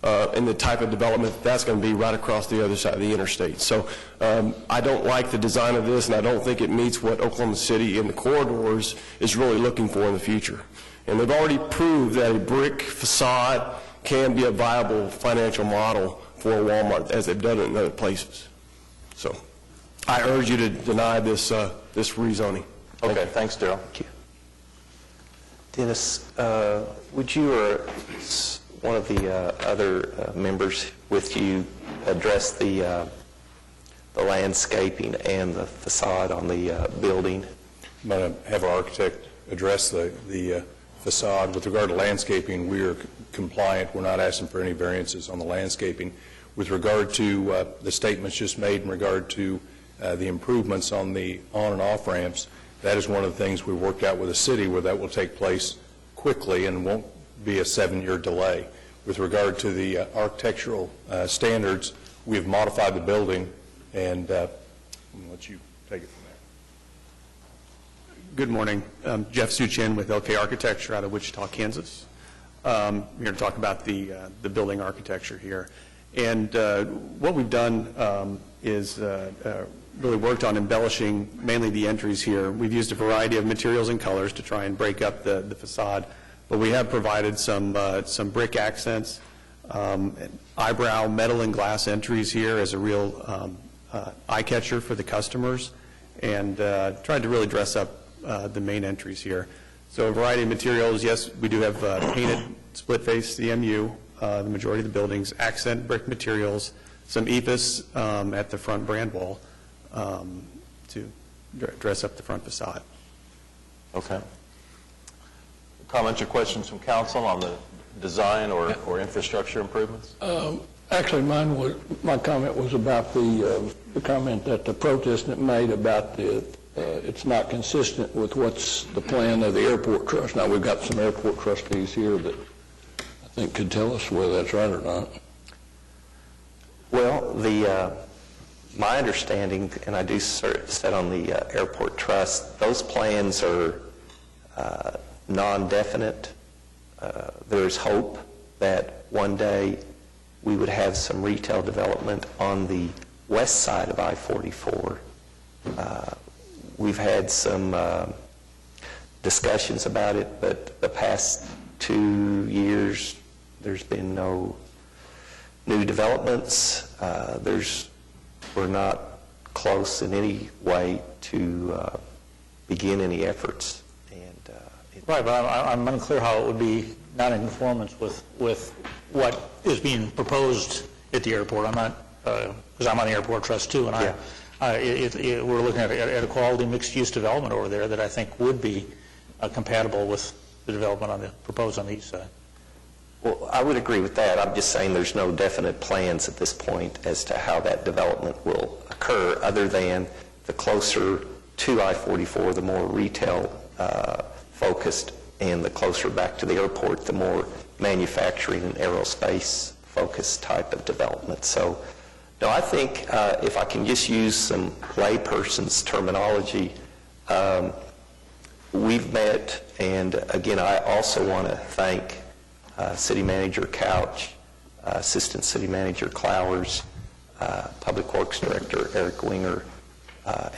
Speaker 21: and the type of development that's going to be right across the other side of the interstate. So I don't like the design of this, and I don't think it meets what Oklahoma City in the corridors is really looking for in the future. And they've already proved that a brick facade can be a viable financial model for a Walmart, as they've done it in other places. So I urge you to deny this rezoning.
Speaker 1: Okay, thanks, Daryl.
Speaker 18: Thank you. Dennis, would you or one of the other members with you address the landscaping and the facade on the building?
Speaker 19: I'm going to have our architect address the facade. With regard to landscaping, we are compliant. We're not asking for any variances on the landscaping. With regard to the statements just made in regard to the improvements on the on and off ramps, that is one of the things we worked out with the city, where that will take place quickly and won't be a 7-year delay. With regard to the architectural standards, we have modified the building, and I'll let you take it from there.
Speaker 22: Good morning. Jeff Suchin with LK Architecture out of Wichita, Kansas. I'm here to talk about the building architecture here. And what we've done is really worked on embellishing mainly the entries here. We've used a variety of materials and colors to try and break up the facade, but we have provided some brick accents, eyebrow metal and glass entries here as a real eye catcher for the customers, and tried to really dress up the main entries here. So a variety of materials. Yes, we do have painted split face CMU, the majority of the buildings, accent brick materials, some EPIS at the front brand wall to dress up the front facade.
Speaker 1: Okay. Comments or questions from council on the design or infrastructure improvements?
Speaker 23: Actually, my comment was about the comment that the protestant made about it's not consistent with what's the plan of the airport trust. Now, we've got some airport trustees here that I think could tell us whether that's right or not.
Speaker 18: Well, my understanding, and I do sit on the airport trust, those plans are non-definite. There's hope that one day we would have some retail development on the west side of I-44. We've had some discussions about it, but the past 2 years, there's been no new developments. We're not close in any way to begin any efforts.
Speaker 14: Right, but I'm unclear how it would be not in conformance with what is being proposed at the airport. I'm not, because I'm on the airport trust too, and we're looking at a quality mixed-use development over there that I think would be compatible with the development proposed on the east side.
Speaker 18: Well, I would agree with that. I'm just saying there's no definite plans at this point as to how that development will occur, other than the closer to I-44, the more retail focused, and the closer back to the airport, the more manufacturing and aerospace focused type of development. So, no, I think if I can just use some layperson's terminology, we've met, and again, I also want to thank City Manager Couch, Assistant City Manager Clowers, Public Works Director Eric Winger,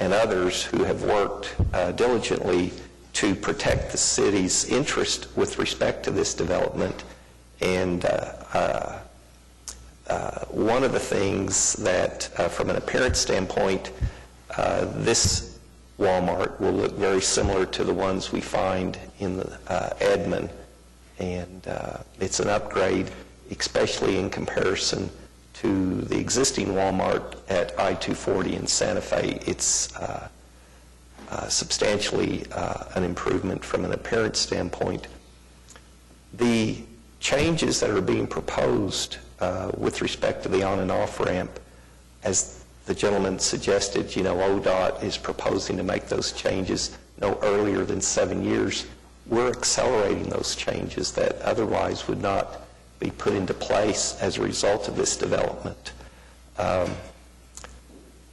Speaker 18: and others who have worked diligently to protect the city's interest with respect to this development. And one of the things that, from an appearance standpoint, this Walmart will look very similar to the ones we find in Edmond. And it's an upgrade, especially in comparison to the existing Walmart at I-240 in Santa Fe. It's substantially an improvement from an appearance standpoint. The changes that are being proposed with respect to the on and off ramp, as the gentleman suggested, ODOT is proposing to make those changes no earlier than 7 years. We're accelerating those changes that otherwise would not be put into place as a result of this development.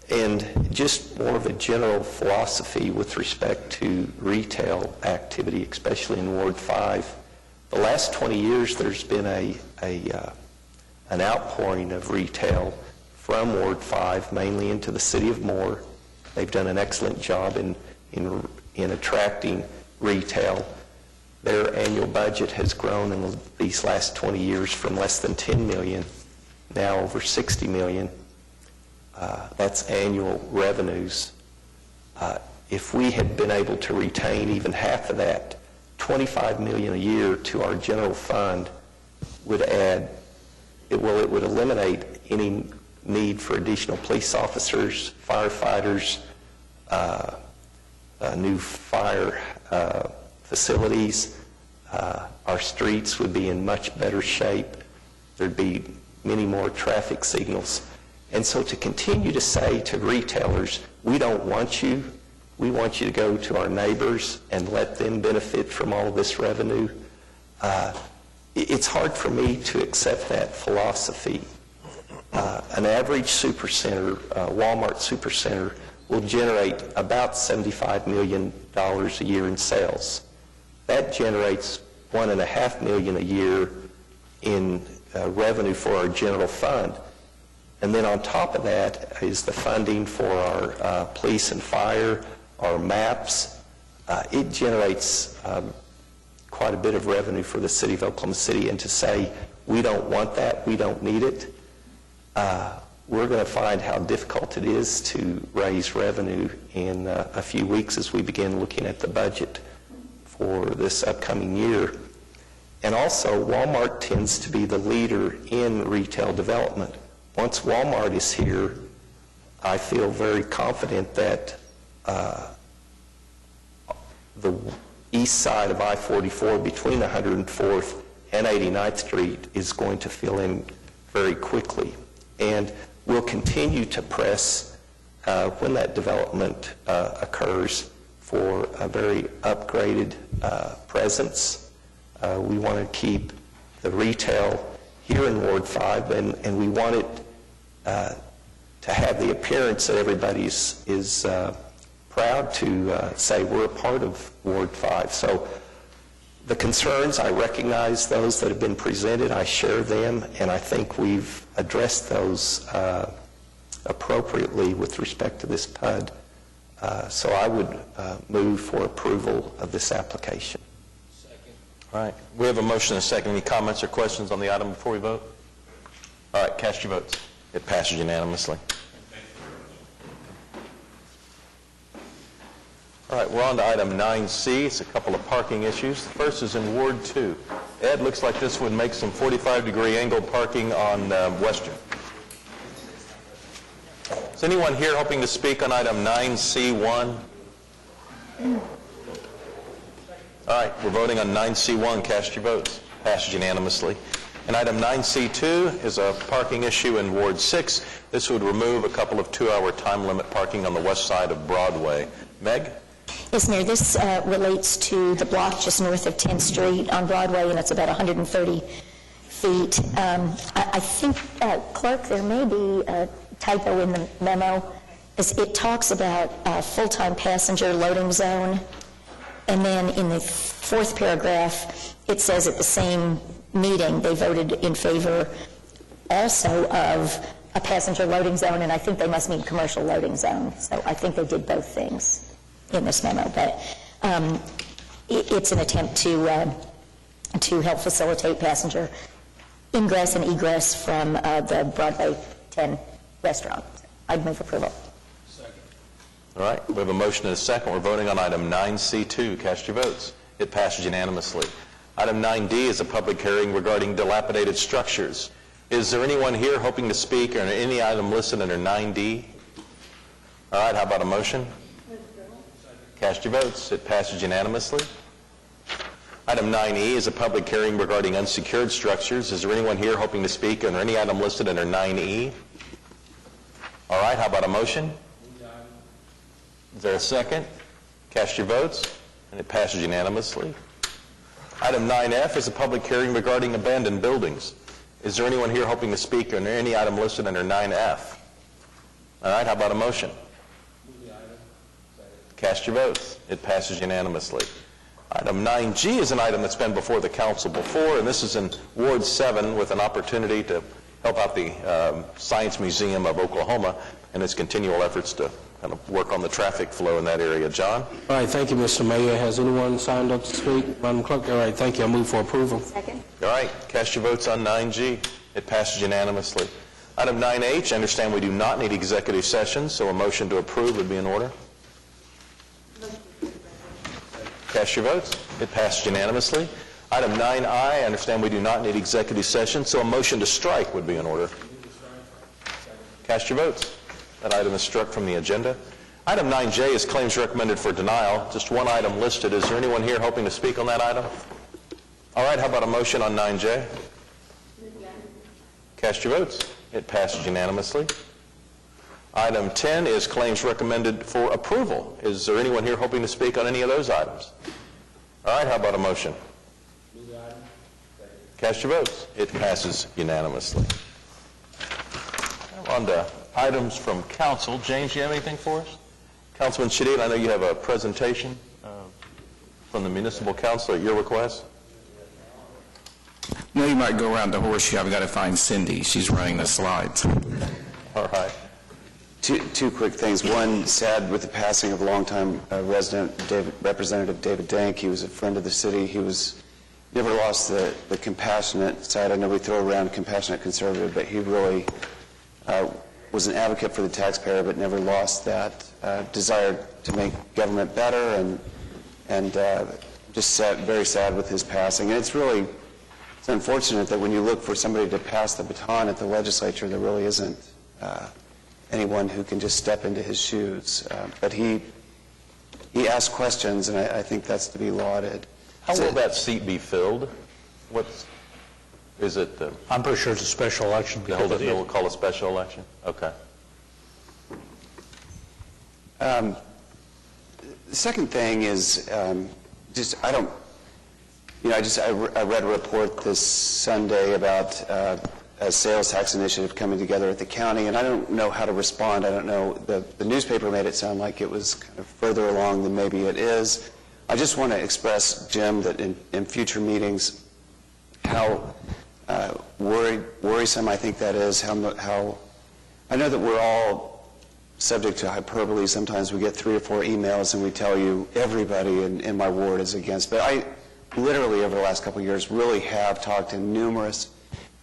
Speaker 18: And just more of a general philosophy with respect to retail activity, especially in Ward 5. The last 20 years, there's been an outpouring of retail from Ward 5, mainly into the city of Moore. They've done an excellent job in attracting retail. Their annual budget has grown in these last 20 years from less than $10 million, now over $60 million. That's annual revenues. If we had been able to retain even half of that, $25 million a year to our general fund would add, it would eliminate any need for additional police officers, firefighters, new fire facilities. Our streets would be in much better shape. There'd be many more traffic signals. And so to continue to say to retailers, we don't want you, we want you to go to our neighbors and let them benefit from all of this revenue, it's hard for me to accept that philosophy. An average supercenter, Walmart supercenter, will generate about $75 million a year in sales. That generates $1.5 million a year in revenue for our general fund. And then on top of that is the funding for our police and fire, our maps. It generates quite a bit of revenue for the city of Oklahoma City. And to say, we don't want that, we don't need it, we're going to find how difficult it is to raise revenue in a few weeks as we begin looking at the budget for this upcoming year. And also, Walmart tends to be the leader in retail development. Once Walmart is here, I feel very confident that the east side of I-44 between 104th and 89th Street is going to fill in very quickly. And we'll continue to press when that development occurs for a very upgraded presence. We want to keep the retail here in Ward 5, and we want it to have the appearance that everybody is proud to say we're a part of Ward 5. So the concerns, I recognize those that have been presented, I share them, and I think we've addressed those appropriately with respect to this PUD. So I would move for approval of this application.
Speaker 1: All right, we have a motion and a second. Any comments or questions on the item before we vote? All right, cast your votes. It passes unanimously. All right, we're on to item 9C. It's a couple of parking issues. The first is in Ward 2. Ed, looks like this would make some 45-degree angle parking on Western. Is anyone here hoping to speak on item 9C1? All right, we're voting on 9C1. Cast your votes. Passes unanimously. And item 9C2 is a parking issue in Ward 6. This would remove a couple of 2-hour time limit parking on the west side of Broadway. Meg?
Speaker 15: Yes, Mayor, this relates to the block just north of 10th Street on Broadway, and it's about 130 feet. I think, Clerk, there may be a typo in the memo. It talks about full-time passenger loading zone, and then in the fourth paragraph, it says at the same meeting, they voted in favor also of a passenger loading zone, and I think they must mean commercial loading zone. So I think they did both things in this memo, but it's an attempt to help facilitate passenger ingress and egress from the Broadway 10 restaurant. I'd move approval.
Speaker 1: All right, we have a motion and a second. We're voting on item 9C2. Cast your votes. It passes unanimously. Item 9D is a public hearing regarding dilapidated structures. Is there anyone here hoping to speak on any item listed under 9D? All right, how about a motion? Cast your votes. It passes unanimously. Item 9E is a public hearing regarding unsecured structures. Is there anyone here hoping to speak on any item listed under 9E? All right, how about a motion? Is there a second? Cast your votes, and it passes unanimously. Item 9F is a public hearing regarding abandoned buildings. Is there anyone here hoping to speak on any item listed under 9F? All right, how about a motion? Cast your votes. It passes unanimously. Item 9G is an item that's been before the council before, and this is in Ward 7 with an opportunity to help out the Science Museum of Oklahoma and its continual efforts to kind of work on the traffic flow in that area. John?
Speaker 16: All right, thank you, Mr. Mayor. Has anyone signed up to speak? Madam Clerk? All right, thank you. I move for approval.
Speaker 15: Second.
Speaker 1: All right, cast your votes on 9G. It passes unanimously. Item 9H, I understand we do not need executive session, so a motion to approve would be in order. Cast your votes. It passes unanimously. Item 9I, I understand we do not need executive session, so a motion to strike would be in order. Cast your votes. That item is struck from the agenda. Item 9J is claims recommended for denial. Just one item listed. Is there anyone here hoping to speak on that item? All right, how about a motion on 9J? Cast your votes. It passes unanimously. Item 10 is claims recommended for approval. Is there anyone here hoping to speak on any of those items? All right, how about a motion? Cast your votes. It passes unanimously. On to items from council. James, you have anything for us? Councilman Shadid, I know you have a presentation from the municipal council at your request.
Speaker 2: No, you might go around the horseshoe. I've got to find Cindy. She's running the slides.
Speaker 1: All right.
Speaker 3: Two quick things. One, sad with the passing of longtime resident Representative David Dank. He was a friend of the city. He never lost the compassionate side. I know we throw around compassionate conservative, but he really was an advocate for the taxpayer, but never lost that desire to make government better, and just very sad with his passing. And it's unfortunate that when you look for somebody to pass the baton at the legislature, there really isn't anyone who can just step into his shoes. But he asked questions, and I think that's to be lauded.
Speaker 1: How will that seat be filled? Is it?
Speaker 14: I'm pretty sure it's a special election.
Speaker 1: We'll call a special election? Okay.
Speaker 3: The second thing is I read a report this Sunday about a sales tax initiative coming together at the county, and I don't know how to respond. I don't know. The newspaper made it sound like it was kind of further along than maybe it is. I just want to express, Jim, that in future meetings, how worrisome I think that is. How I know that we're all subject to hyperbole. Sometimes we get 3 or 4 emails and we tell you everybody in my ward is against. But I literally, over the last couple of years, really have talked in numerous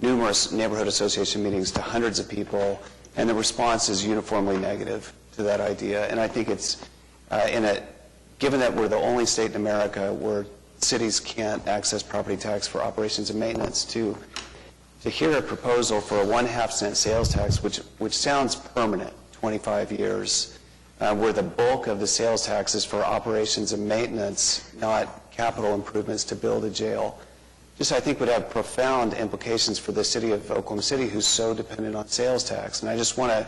Speaker 3: neighborhood association meetings to hundreds of people, and the response is uniformly negative to that idea. And I think it's, given that we're the only state in America where cities can't access property tax for operations and maintenance, to hear a proposal for a 1/2 cent sales tax, which sounds permanent, 25 years, where the bulk of the sales tax is for operations and maintenance, not capital improvements to build a jail, just I think would have profound implications for the city of Oklahoma City, who's so dependent on sales tax. And I just want to,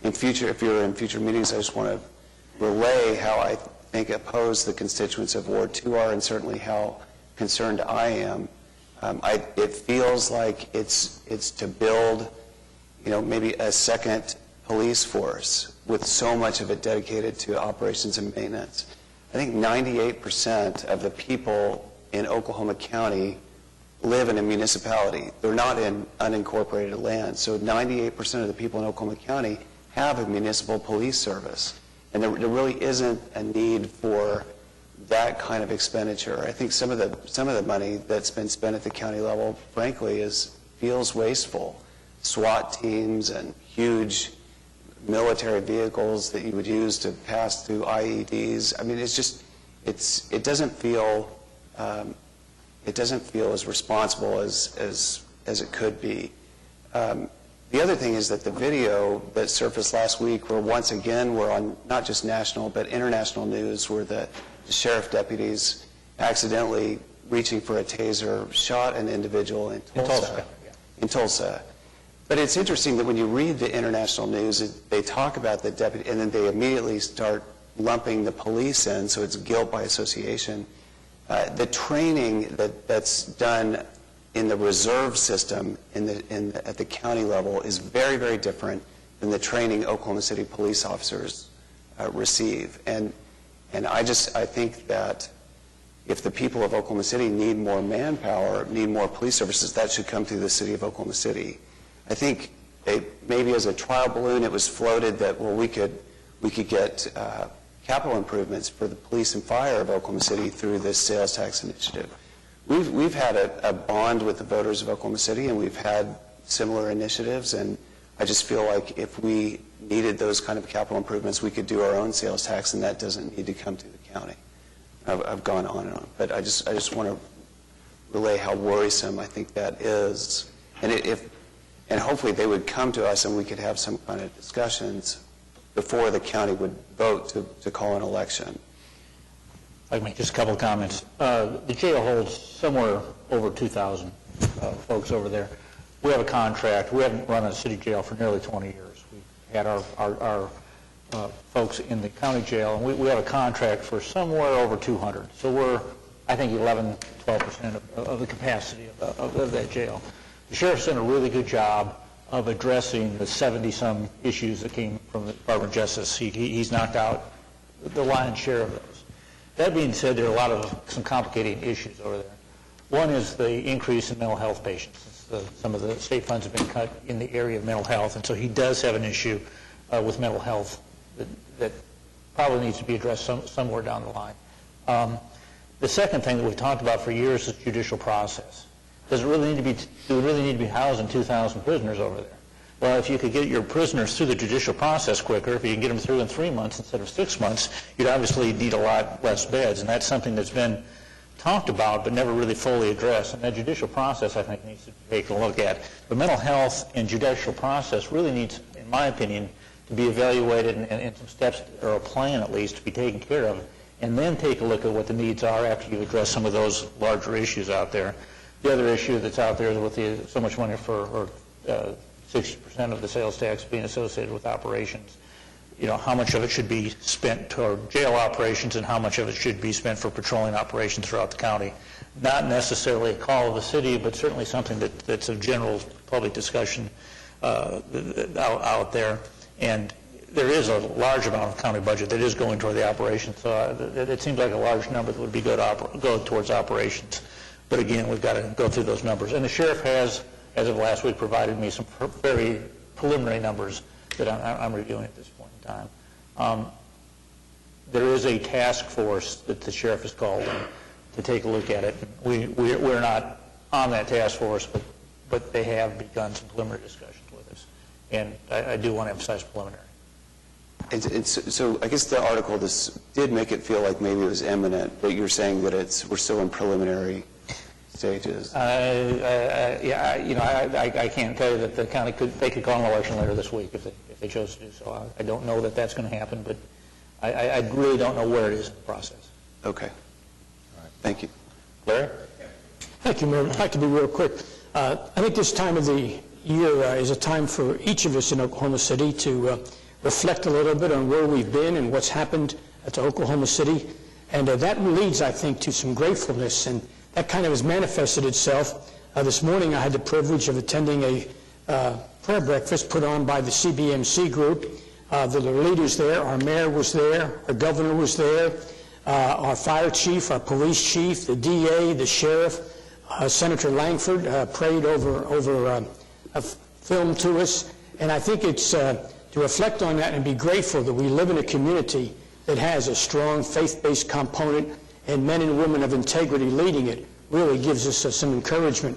Speaker 3: if you're in future meetings, I just want to relay how I think opposed the constituents of Ward 2 are, and certainly how concerned I am. It feels like it's to build, maybe a second police force with so much of it dedicated to operations and maintenance. I think 98% of the people in Oklahoma County live in a municipality. They're not in unincorporated land. So 98% of the people in Oklahoma County have a municipal police service. And there really isn't a need for that kind of expenditure. I think some of the money that's been spent at the county level, frankly, feels wasteful. SWAT teams and huge military vehicles that you would use to pass through IEDs. I mean, it doesn't feel as responsible as it could be. The other thing is that the video that surfaced last week, where once again we're on not just national but international news, where the sheriff deputies accidentally reaching for a taser shot an individual in Tulsa. But it's interesting that when you read the international news, they talk about the deputy, and then they immediately start lumping the police in, so it's guilt by association. The training that's done in the reserve system at the county level is very, very different than the training Oklahoma City police officers receive. And I think that if the people of Oklahoma City need more manpower, need more police services, that should come through the city of Oklahoma City. I think maybe as a trial balloon it was floated that, well, we could get capital improvements for the police and fire of Oklahoma City through this sales tax initiative. We've had a bond with the voters of Oklahoma City, and we've had similar initiatives, and I just feel like if we needed those kind of capital improvements, we could do our own sales tax, and that doesn't need to come through the county. I've gone on and on, but I just want to relay how worrisome I think that is, and hopefully they would come to us and we could have some kind of discussions before the county would vote to call an election.
Speaker 14: I'd make just a couple of comments. The jail holds somewhere over 2,000 folks over there. We have a contract. We haven't run a city jail for nearly 20 years. We've had our folks in the county jail, and we have a contract for somewhere over 200. So we're, I think, 11, 12% of the capacity of that jail. The sheriff's done a really good job of addressing the 70-some issues that came from the Department of Justice. He's knocked out the lion's share of those. That being said, there are some complicating issues over there. One is the increase in mental health patients. Some of the state funds have been cut in the area of mental health, and so he does have an issue with mental health that probably needs to be addressed somewhere down the line. The second thing that we've talked about for years is judicial process. Do we really need to be housing 2,000 prisoners over there? Well, if you could get your prisoners through the judicial process quicker, if you can get them through in 3 months instead of 6 months, you'd obviously need a lot less beds, and that's something that's been talked about but never really fully addressed, and that judicial process, I think, needs to be taken a look at. The mental health and judicial process really needs, in my opinion, to be evaluated and some steps, or a plan at least, to be taken care of, and then take a look at what the needs are after you've addressed some of those larger issues out there. The other issue that's out there is with so much money or 60% of the sales tax being associated with operations. How much of it should be spent toward jail operations and how much of it should be spent for patrolling operations throughout the county. Not necessarily a call of the city, but certainly something that's a general public discussion out there. And there is a large amount of county budget that is going toward the operations. So it seems like a large number that would be go towards operations. But again, we've got to go through those numbers. And the sheriff has, as of last week, provided me some very preliminary numbers that I'm reviewing at this point in time. There is a task force that the sheriff has called in to take a look at it. We're not on that task force, but they have begun some preliminary discussions with us. And I do want to emphasize preliminary.
Speaker 3: So I guess the article did make it feel like maybe it was imminent, but you're saying that we're still in preliminary stages.
Speaker 14: I can't tell you that the county they could call an election later this week if they chose to do so. I don't know that that's going to happen, but I really don't know where it is in the process.
Speaker 3: Okay. All right. Thank you.
Speaker 14: Larry?
Speaker 5: Thank you, Mayor. I'd like to be real quick. I think this time of the year is a time for each of us in Oklahoma City to reflect a little bit on where we've been and what's happened at Oklahoma City. And that leads, I think, to some gratefulness, and that kind of has manifested itself. This morning I had the privilege of attending a prayer breakfast put on by the CBMC group. The leaders there, our mayor was there, our governor was there, our fire chief, our police chief, the DA, the sheriff, Senator Langford prayed over a film to us. And I think it's to reflect on that and be grateful that we live in a community that has a strong faith-based component and men and women of integrity leading it really gives us some encouragement.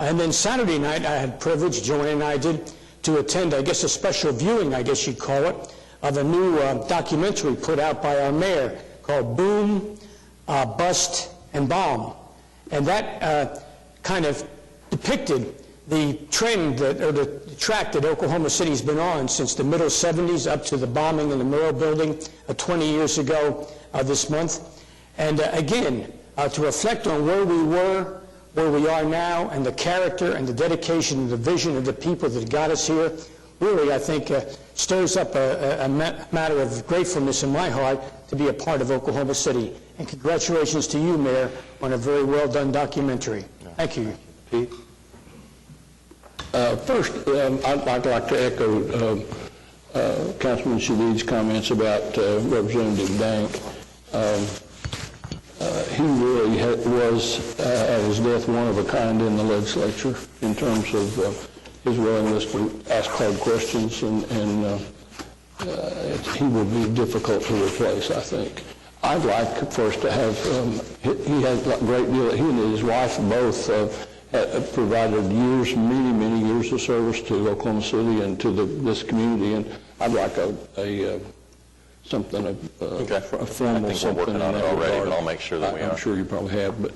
Speaker 5: And then Saturday night I had privilege, Joanne and I did, to attend, I guess, a special viewing, I guess you'd call it, of a new documentary put out by our mayor called Boom, Bust, and Bomb. And that kind of depicted the trend or the track that Oklahoma City's been on since the middle 70s up to the bombing in the Murrah building 20 years ago this month. And again, to reflect on where we were, where we are now, and the character and the dedication and the vision of the people that got us here, really, I think, stirs up a matter of gratefulness in my heart to be a part of Oklahoma City. And congratulations to you, Mayor, on a very well-done documentary. Thank you.
Speaker 3: Pete?
Speaker 23: First, I'd like to echo Councilman Shadid's comments about Representative Dank. He really was, at his death, one of a kind in the legislature in terms of his willingness to ask hard questions, and he will be difficult to replace, I think. I'd like first to have, he has a great deal, he and his wife both provided many years of service to Oklahoma City and to this community, and I'd like a formal something.
Speaker 1: I think we're working on it already, but I'll make sure that we are.
Speaker 23: I'm sure you probably have, but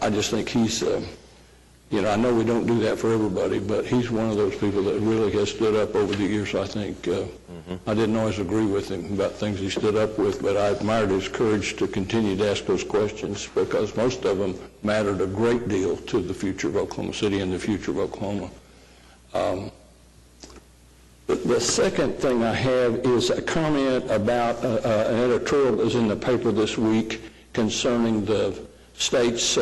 Speaker 23: I just think he's, I know we don't do that for everybody, but he's one of those people that really has stood up over the years, I think. I didn't always agree with him about things he stood up with, but I admired his courage to continue to ask those questions because most of them mattered a great deal to the future of Oklahoma City and the future of Oklahoma. The second thing I have is a comment about an editorial that was in the paper this week concerning the state's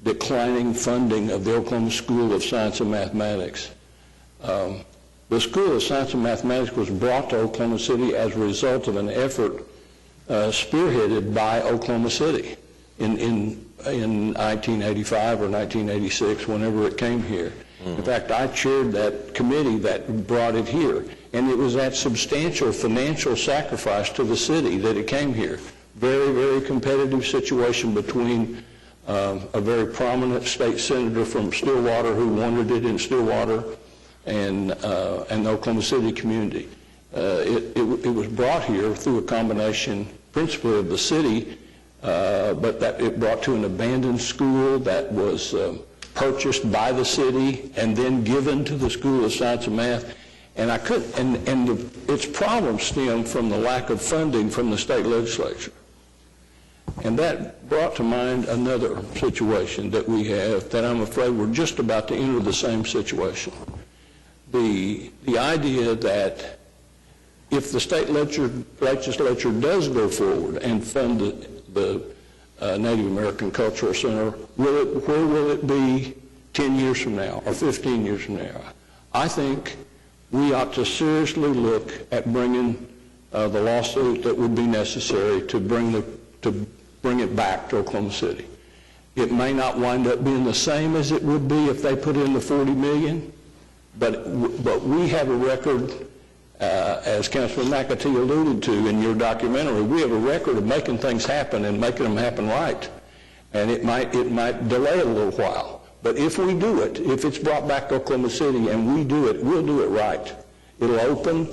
Speaker 23: declining funding of the Oklahoma School of Science and Mathematics. The School of Science and Mathematics was brought to Oklahoma City as a result of an effort spearheaded by Oklahoma City in 1985 or 1986, whenever it came here. In fact, I chaired that committee that brought it here, and it was that substantial financial sacrifice to the city that it came here. Very competitive situation between a very prominent state senator from Stillwater who wanted it in Stillwater and the Oklahoma City community. It was brought here through a combination principally of the city, but that it brought to an abandoned school that was purchased by the city and then given to the School of Science and Math. And its problems stem from the lack of funding from the state legislature. And that brought to mind another situation that we have that I'm afraid we're just about to enter the same situation. The idea that if the state legislature does go forward and fund the Native American Cultural Center, where will it be 10 years from now or 15 years from now? I think we ought to seriously look at bringing the lawsuit that would be necessary to bring it back to Oklahoma City. It may not wind up being the same as it would be if they put in the $40 million, But we have a record, as Councilman McAtee alluded to in your documentary, we have a record of making things happen and making them happen right. And it might delay a little while. But if we do it, if it's brought back to Oklahoma City and we do it, we'll do it right. It'll open,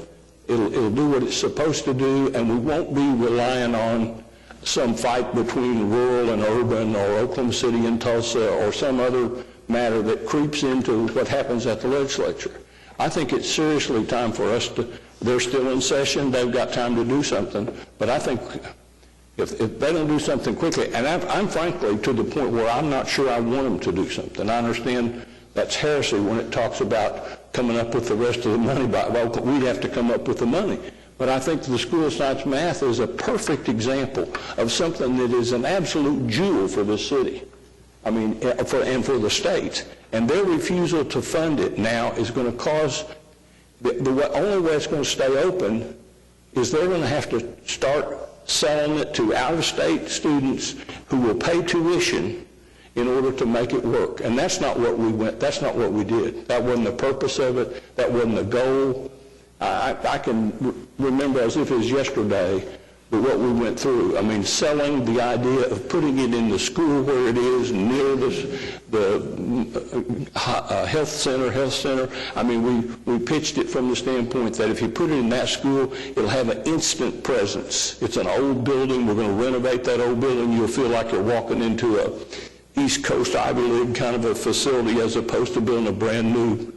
Speaker 23: it'll do what it's supposed to do, and we won't be relying on some fight between rural and urban or Oklahoma City and Tulsa or some other matter that creeps into what happens at the legislature. I think it's seriously time for us to, they're still in session, they've got time to do something, but I think if they don't do something quickly, and I'm frankly to the point where I'm not sure I want them to do something. I understand that's heresy when it talks about coming up with the rest of the money. Well, we'd have to come up with the money. But I think the School of Science Math is a perfect example of something that is an absolute jewel for the city, I mean, and for the state. And their refusal to fund it now is going to cause, the only way it's going to stay open is they're going to have to start selling it to out-of-state students who will pay tuition in order to make it work. And that's not what we did. That wasn't the purpose of it. That wasn't the goal. I can remember as if it was yesterday what we went through. I mean, selling the idea of putting it in the school where it is, near the health center. I mean, we pitched it from the standpoint that if you put it in that school, it'll have an instant presence. It's an old building. We're going to renovate that old building. You'll feel like you're walking into a East Coast Ivy League kind of a facility as opposed to building a brand new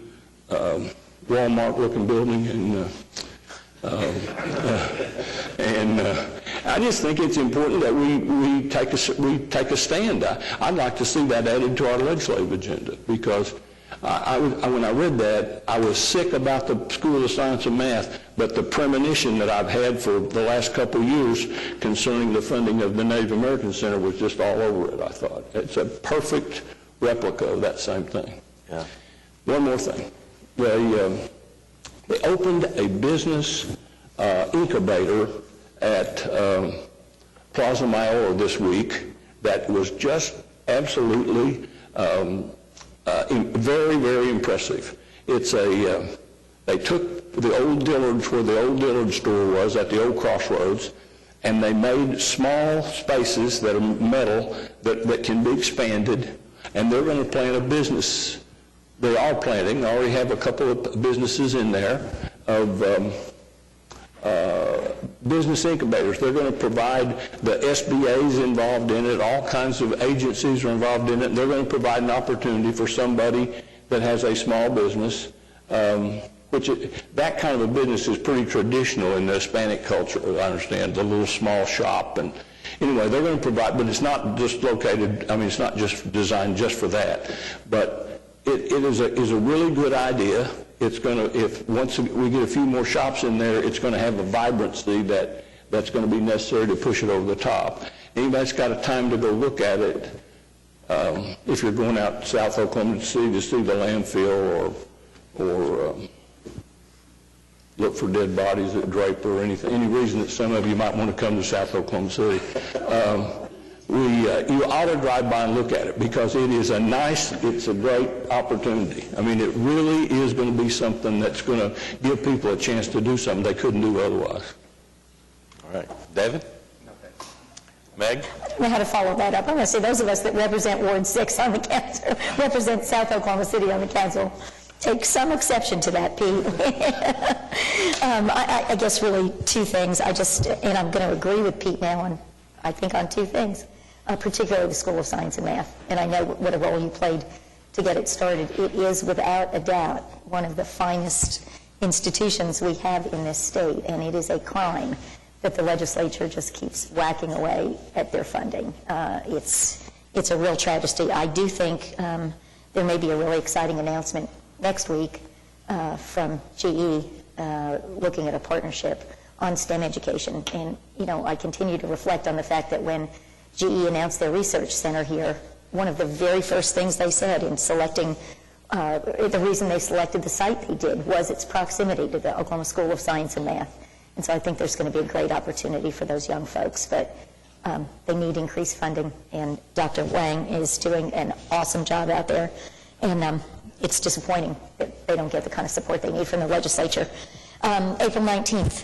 Speaker 23: Walmart-looking building. And I just think it's important that we take a stand. I'd like to see that added to our legislative agenda because when I read that, I was sick about the School of Science and Math, but the premonition that I've had for the last couple of years concerning the funding of the Native American Center was just all over it, I thought. It's a perfect replica of that same thing.
Speaker 1: Yeah.
Speaker 23: One more thing. They opened a business incubator at Plaza Mayor this week that was just absolutely very, very impressive. It's they took the old Dillard's, where the old Dillard store was at the old Crossroads, and they made small spaces that are metal that can be expanded, and they're going to plant a business. They are planting. They already have a couple of businesses in there of business incubators. They're going to provide, the SBA's involved in it, all kinds of agencies are involved in it, and they're going to provide an opportunity for somebody that has a small business, that kind of a business is pretty traditional in the Hispanic culture, I understand, the little small shop. And anyway, they're going to provide, but it's not just located, I mean, it's not just designed just for that. But it is a really good idea. It's going to, once we get a few more shops in there, it's going to have a vibrancy that's going to be necessary to push it over the top. Anybody's got a time to go look at it, if you're going out South Oklahoma City to see the landfill or look for dead bodies at Draper or anything, any reason that some of you might want to come to South Oklahoma City, you ought to drive by and look at it because it's a great opportunity. I mean, it really is going to be something that's going to give people a chance to do something they couldn't do otherwise.
Speaker 1: All right. David? Meg?
Speaker 15: I don't know how to follow that up. I'm going to say those of us that represent Ward 6 on the council, represent South Oklahoma City on the council, take some exception to that, Pete. I guess really two things. And I'm going to agree with Pete now on two things, particularly the School of Science and Math. And I know what a role you played to get it started. It is without a doubt one of the finest institutions we have in this state, and it is a crime that the legislature just keeps whacking away at their funding. It's a real travesty. I do think there may be a really exciting announcement next week from GE looking at a partnership on STEM education. And, I continue to reflect on the fact that when GE announced their research center here, one of the very first things they said in selecting, the reason they selected the site they did was its proximity to the Oklahoma School of Science and Math. And so I think there's going to be a great opportunity for those young folks. But they need increased funding, and Dr. Wang is doing an awesome job out there. And it's disappointing that they don't get the kind of support they need from the legislature. April 19th,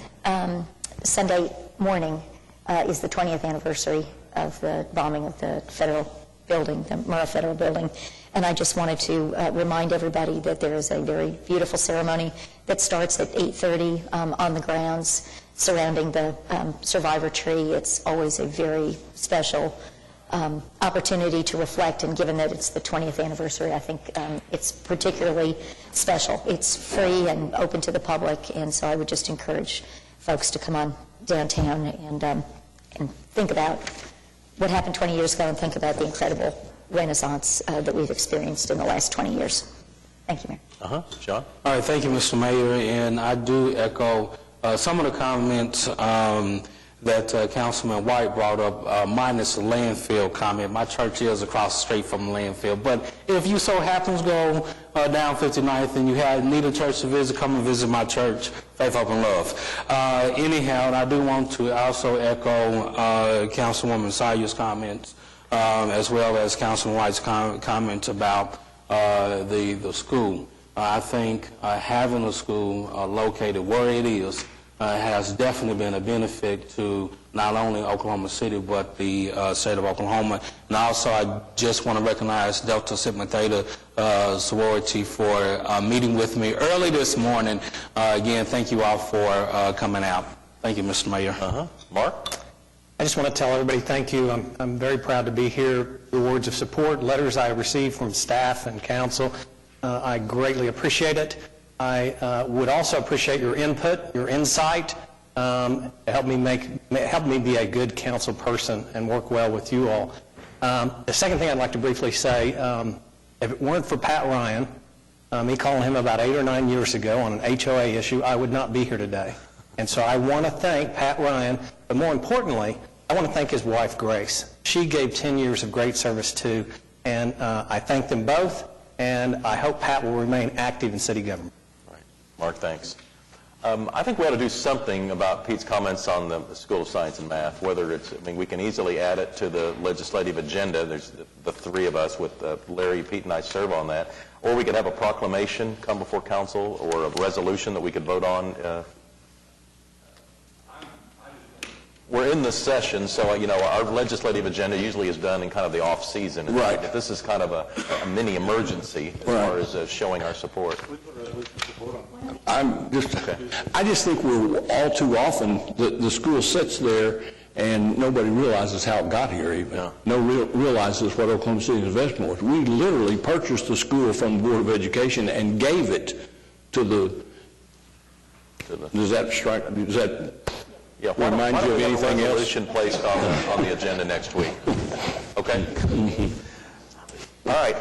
Speaker 15: Sunday morning, is the 20th anniversary of the bombing of the federal building, the Murrah Federal Building. And I just wanted to remind everybody that there is a very beautiful ceremony that starts at 8:30 on the grounds surrounding the survivor tree. It's always a very special opportunity to reflect, and given that it's the 20th anniversary, I think it's particularly special. It's free and open to the public, and so I would just encourage folks to come on downtown and think about what happened 20 years ago and think about the incredible renaissance that we've experienced in the last 20 years. Thank you, Mayor.
Speaker 1: John?
Speaker 16: All right, thank you, Mr. Mayor, and I do echo some of the comments that Councilman White brought up, minus the landfill comment. My church is across the street from the landfill, but if you so happens go down 59th and you need a church to visit, come and visit my church, Faith, Hope, and Love. Anyhow, and I do want to also echo Councilwoman Sawyer's comments, as well as Councilman White's comment about the school. I think having a school located where it is has definitely been a benefit to not only Oklahoma City, but the state of Oklahoma. And also, I just want to recognize Delta Sigma Theta sorority for meeting with me early this morning. Again, thank you all for coming out. Thank you, Mr. Mayor.
Speaker 1: Mark?
Speaker 7: I just want to tell everybody thank you. I'm very proud to be here. Your words of support, letters I received from staff and council, I greatly appreciate it. I would also appreciate your input, your insight, help me be a good council person and work well with you all. The second thing I'd like to briefly say, if it weren't for Pat Ryan, me calling him about 8 or 9 years ago on an HOA issue, I would not be here today. And so I want to thank Pat Ryan, but more importantly, I want to thank his wife, Grace. She gave 10 years of great service too, and I thank them both, and I hope Pat will remain active in city government.
Speaker 1: Mark, thanks. I think we ought to do something about Pete's comments on the School of Science and Math, whether it's, I mean, we can easily add it to the legislative agenda. There's the three of us with Larry, Pete, and I serve on that. Or we could have a proclamation come before council or a resolution that we could vote on. We're in this session, so, our legislative agenda usually is done in kind of the off-season.
Speaker 23: Right.
Speaker 1: But this is kind of a mini emergency as far as showing our support.
Speaker 23: I just think we're all too often, the school sits there and nobody realizes how it got here even.
Speaker 1: Yeah.
Speaker 23: Realizes what Oklahoma City's investment was. We literally purchased the school from the Board of Education and gave it to the does that
Speaker 1: Yeah, why don't we have a resolution placed on the agenda next week? Okay? All right.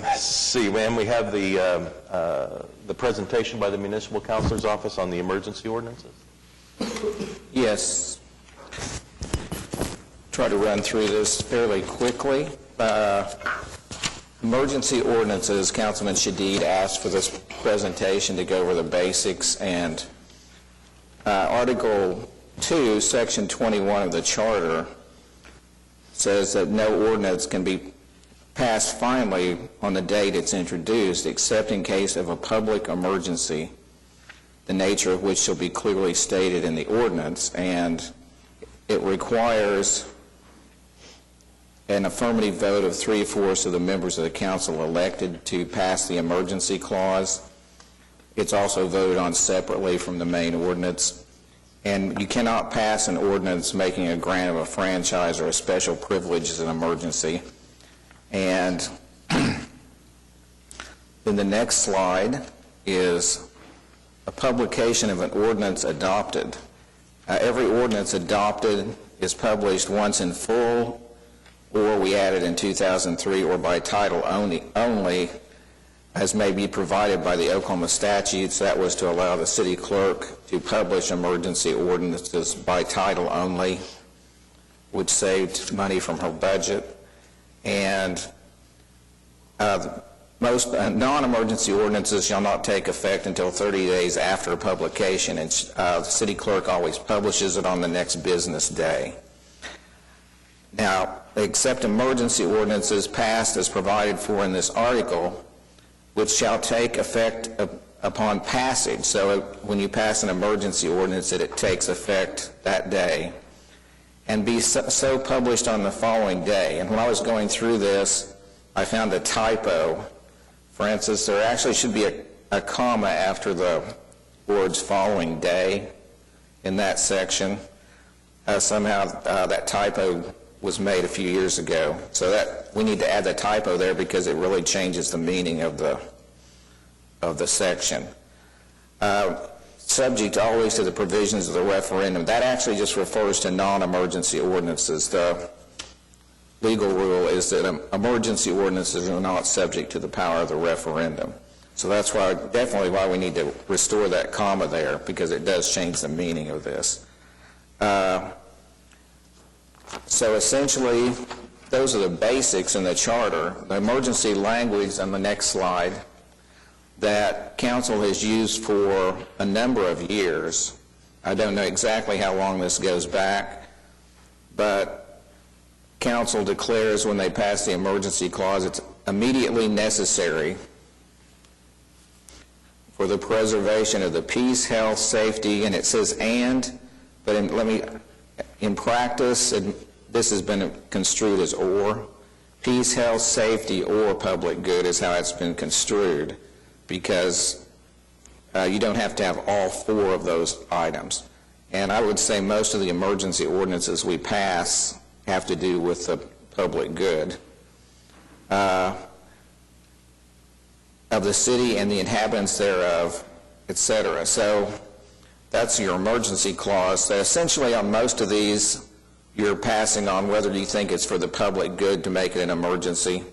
Speaker 1: Let's see, ma'am, we have the presentation by the Municipal Counselor's Office on the emergency ordinances.
Speaker 2: Yes. Try to run through this fairly quickly. Emergency ordinances, Councilman Shadid asked for this presentation to go over the basics, and Article 2, Section 21 of the Charter says that no ordinance can be passed finally on the date it's introduced, except in case of a public emergency, the nature of which shall be clearly stated in the ordinance, and it requires an affirmative vote of 3/4 of the members of the council elected to pass the emergency clause. It's also voted on separately from the main ordinance. And you cannot pass an ordinance making a grant of a franchise or a special privilege as an emergency. And then the next slide is a publication of an ordinance adopted. Every ordinance adopted is published once in full, or we added in 2003, or by title only, as may be provided by the Oklahoma statutes. That was to allow the city clerk to publish emergency ordinances by title only, which saved money from her budget. And most non-emergency ordinances shall not take effect until 30 days after publication, and the city clerk always publishes it on the next business day. Now, except emergency ordinances passed as provided for in this article, which shall take effect upon passage. So when you pass an emergency ordinance, it takes effect that day, and be so published on the following day. And when I was going through this, I found a typo. For instance, there actually should be a comma after the words following day in that section. Somehow that typo was made a few years ago. So that we need to add the typo there because it really changes the meaning of the section. Subject always to the provisions of the referendum. That actually just refers to non-emergency ordinances. The legal rule is that emergency ordinances are not subject to the power of the referendum. So that's definitely why we need to restore that comma there, because it does change the meaning of this. So essentially, those are the basics in the charter. The emergency language on the next slide that council has used for a number of years. I don't know exactly how long this goes back, but council declares when they pass the emergency clause, it's immediately necessary for the preservation of the peace, health, safety, and it says and, but in practice, this has been construed as or. Peace, health, safety, or public good is how it's been construed, because you don't have to have all four of those items. And I would say most of the emergency ordinances we pass have to do with the public good of the city and the inhabitants thereof, etc. So that's your emergency clause. So essentially on most of these, you're passing on whether you think it's for the public good to make it an emergency.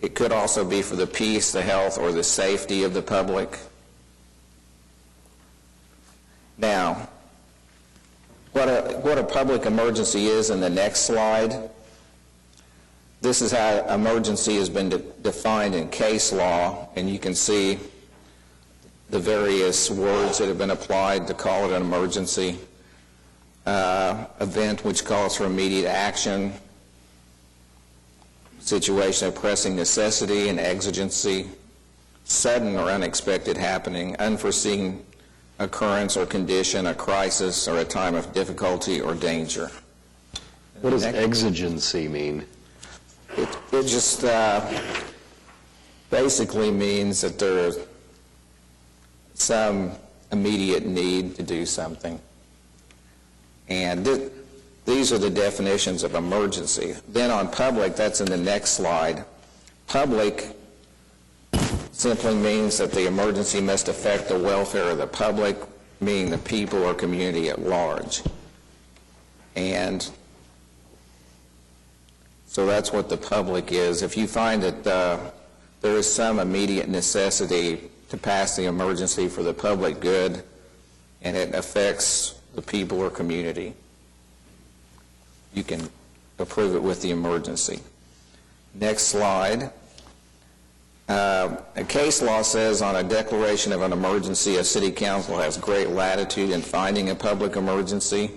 Speaker 2: It could also be for the peace, the health, or the safety of the public. Now, what a public emergency is in the next slide. This is how emergency has been defined in case law, and you can see the various words that have been applied to call it an emergency. Event which calls for immediate action, situation of pressing necessity and exigency, sudden or unexpected happening, unforeseen occurrence or condition, a crisis or a time of difficulty or danger.
Speaker 9: What does exigency mean?
Speaker 2: It just basically means that there's some immediate need to do something. And these are the definitions of emergency. Then on public, that's in the next slide. Public simply means that the emergency must affect the welfare of the public, meaning the people or community at large. And so that's what the public is. If you find that there is some immediate necessity to pass the emergency for the public good, and it affects the people or community, you can approve it with the emergency. Next slide. A case law says on a declaration of an emergency, a city council has great latitude in finding a public emergency.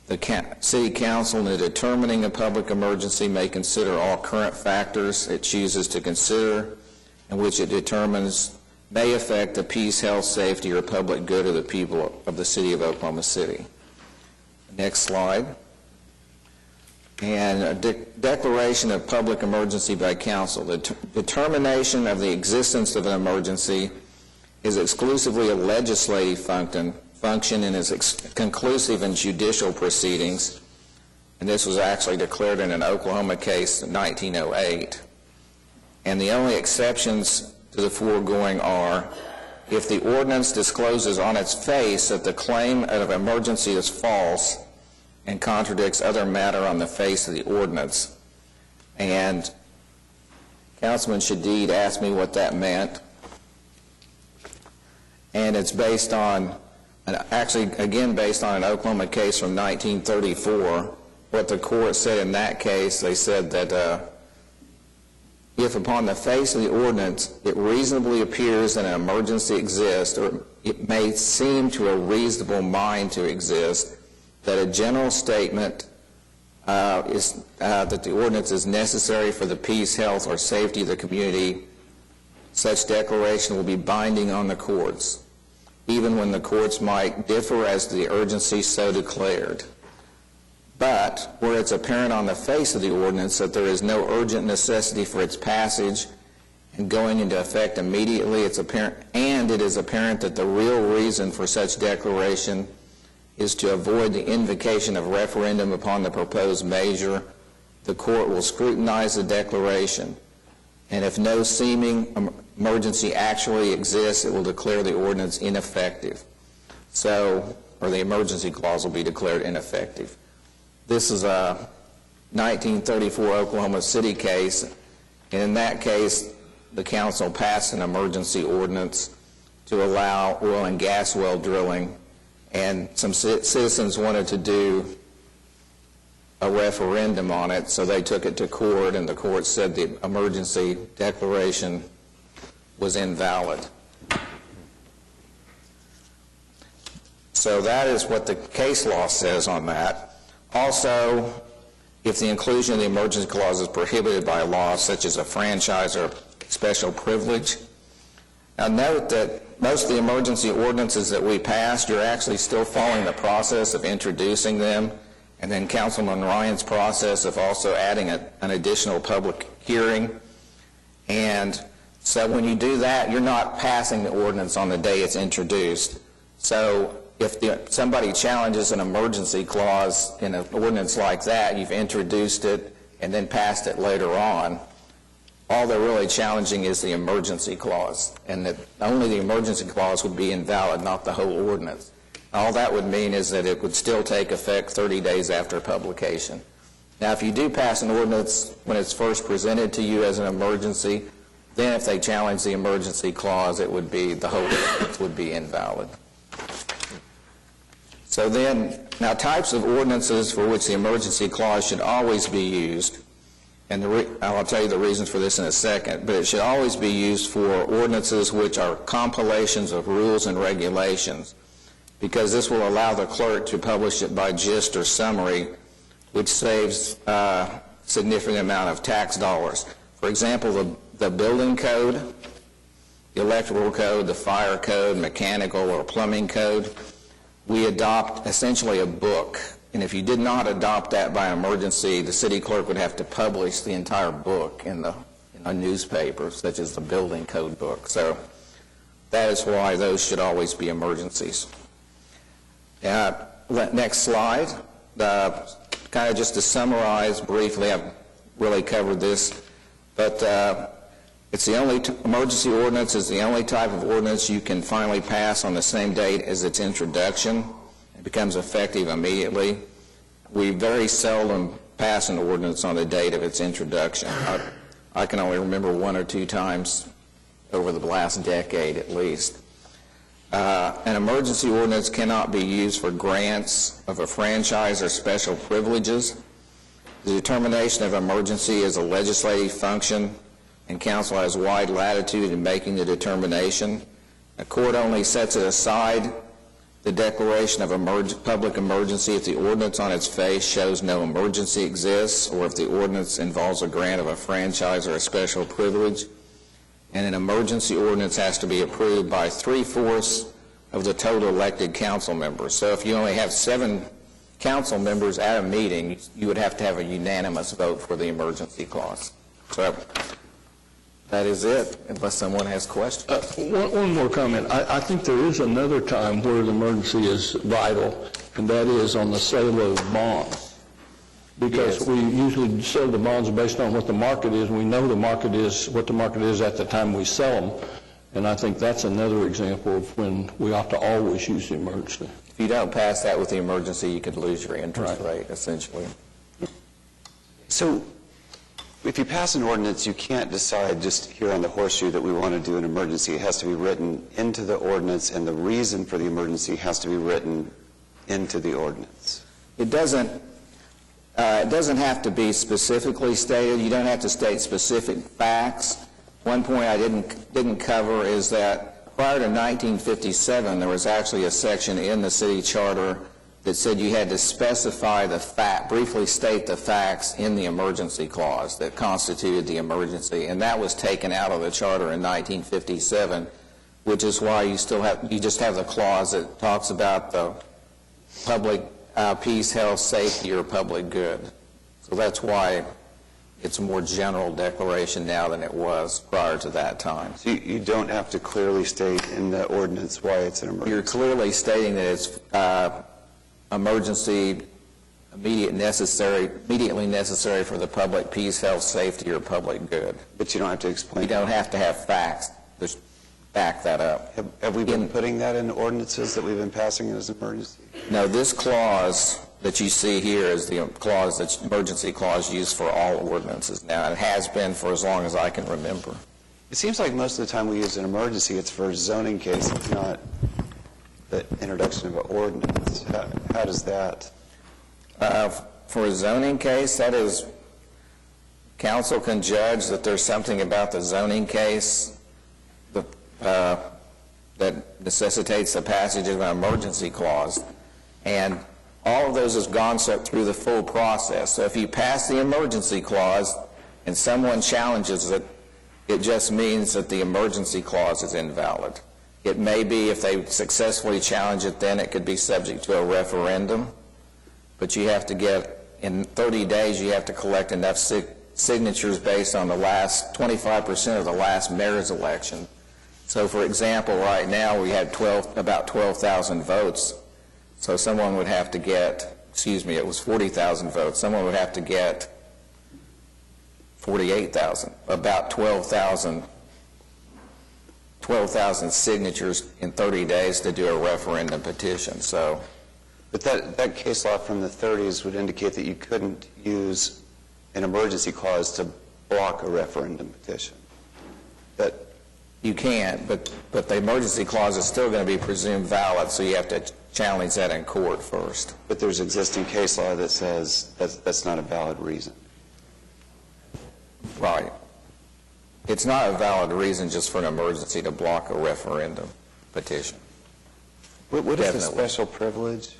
Speaker 2: The city council, in determining a public emergency, may consider all current factors it chooses to consider, and which it determines may affect the peace, health, safety, or public good of the people of the city of Oklahoma City. Next slide. And a declaration of public emergency by council. The determination of the existence of an emergency is exclusively a legislative function and is conclusive in judicial proceedings. And this was actually declared in an Oklahoma case in 1908. And the only exceptions to the foregoing are if the ordinance discloses on its face that the claim of emergency is false and contradicts other matter on the face of the ordinance. And Councilman Shadid asked me what that meant. And it's based on, actually, again, based on an Oklahoma case from 1934. What the court said in that case, they said that if upon the face of the ordinance it reasonably appears that an emergency exists, or it may seem to a reasonable mind to exist, that a general statement that the ordinance is necessary for the peace, health, or safety of the community, such declaration will be binding on the courts, even when the courts might differ as to the urgency so declared. But where it's apparent on the face of the ordinance that there is no urgent necessity for its passage and going into effect immediately, it is apparent that the real reason for such declaration is to avoid the invocation of referendum upon the proposed measure, the court will scrutinize the declaration, and if no seeming emergency actually exists, it will declare the ordinance ineffective. Or the emergency clause will be declared ineffective. This is a 1934 Oklahoma City case, and in that case, the council passed an emergency ordinance to allow oil and gas well drilling, and some citizens wanted to do a referendum on it, so they took it to court, and the court said the emergency declaration was invalid. So that is what the case law says on that. Also, if the inclusion of the emergency clause is prohibited by a law such as a franchise or special privilege. Now note that most of the emergency ordinances that we passed, you're actually still following the process of introducing them, and then Councilman Ryan's process of also adding an additional public hearing. And so when you do that, you're not passing the ordinance on the day it's introduced. So if somebody challenges an emergency clause in an ordinance like that, you've introduced it and then passed it later on, all they're really challenging is the emergency clause, and that only the emergency clause would be invalid, not the whole ordinance. All that would mean is that it would still take effect 30 days after publication. Now, if you do pass an ordinance when it's first presented to you as an emergency, then if they challenge the emergency clause, it would be, the whole ordinance would be invalid. So then, now types of ordinances for which the emergency clause should always be used, and I'll tell you the reasons for this in a second, but it should always be used for ordinances which are compilations of rules and regulations, because this will allow the clerk to publish it by gist or summary, which saves a significant amount of tax dollars. For example, the building code, the electrical code, the fire code, mechanical or plumbing code, we adopt essentially a book. And if you did not adopt that by emergency, the city clerk would have to publish the entire book in a newspaper, such as the building code book. So that is why those should always be emergencies. Next slide. Kind of just to summarize briefly, I've really covered this, but it's the only emergency ordinance is the only type of ordinance you can finally pass on the same date as its introduction. It becomes effective immediately. We very seldom pass an ordinance on the date of its introduction. I can only remember one or two times over the last decade at least. An emergency ordinance cannot be used for grants of a franchise or special privileges. The determination of emergency is a legislative function, and council has wide latitude in making the determination. A court only sets it aside, the declaration of public emergency, if the ordinance on its face shows no emergency exists, or if the ordinance involves a grant of a franchise or a special privilege. And an emergency ordinance has to be approved by 3/4 of the total elected council members. So if you only have 7 council members at a meeting, you would have to have a unanimous vote for the emergency clause. So that is it, unless someone has questions.
Speaker 23: One more comment. I think there is another time where the emergency is vital, and that is on the sale of bonds. Because we usually sell the bonds based on what the market is, and we know the market is what the market is at the time we sell them. And I think that's another example of when we ought to always use the emergency.
Speaker 2: If you don't pass that with the emergency, you could lose your interest rate, essentially.
Speaker 3: So if you pass an ordinance, you can't decide just here on the horseshoe that we want to do an emergency. It has to be written into the ordinance, and the reason for the emergency has to be written into the ordinance.
Speaker 2: It doesn't have to be specifically stated. You don't have to state specific facts. One point I didn't cover is that prior to 1957, there was actually a section in the city charter that said you had to specify the fact, briefly state the facts in the emergency clause that constituted the emergency, and that was taken out of the charter in 1957, which is why you just have the clause that talks about the public peace, health, safety, or public good. So that's why it's a more general declaration now than it was prior to that time.
Speaker 3: So you don't have to clearly state in the ordinance why it's an emergency?
Speaker 2: You're clearly stating that it's emergency, immediately necessary for the public peace, health, safety, or public good.
Speaker 3: But you don't have to explain.
Speaker 2: You don't have to have facts to back that up.
Speaker 3: Have we been putting that in ordinances that we've been passing as emergency?
Speaker 2: No, this clause that you see here is the clause, that's emergency clause used for all ordinances now. It has been for as long as I can remember.
Speaker 3: It seems like most of the time we use an emergency, it's for a zoning case, it's not the introduction of an ordinance. How does that?
Speaker 2: For a zoning case, that is, council can judge that there's something about the zoning case that necessitates the passage of an emergency clause, and all of those has gone through the full process. So if you pass the emergency clause and someone challenges it, it just means that the emergency clause is invalid. It may be, if they successfully challenge it, then it could be subject to a referendum, but you have to get, in 30 days, you have to collect enough signatures based on the last 25% of the last mayor's election. So, for example, right now we had about 12,000 votes. So someone would have to get, it was 40,000 votes. Someone would have to get 48,000, about 12,000 signatures in 30 days to do a referendum petition. So,
Speaker 3: but that case law from the 30s would indicate that you couldn't use an emergency clause to block a referendum petition. That
Speaker 2: you can, but the emergency clause is still going to be presumed valid, so you have to challenge that in court first.
Speaker 3: But there's existing case law that says that's not a valid reason.
Speaker 2: Right. It's not a valid reason just for an emergency to block a referendum petition.
Speaker 3: What is the special privilege?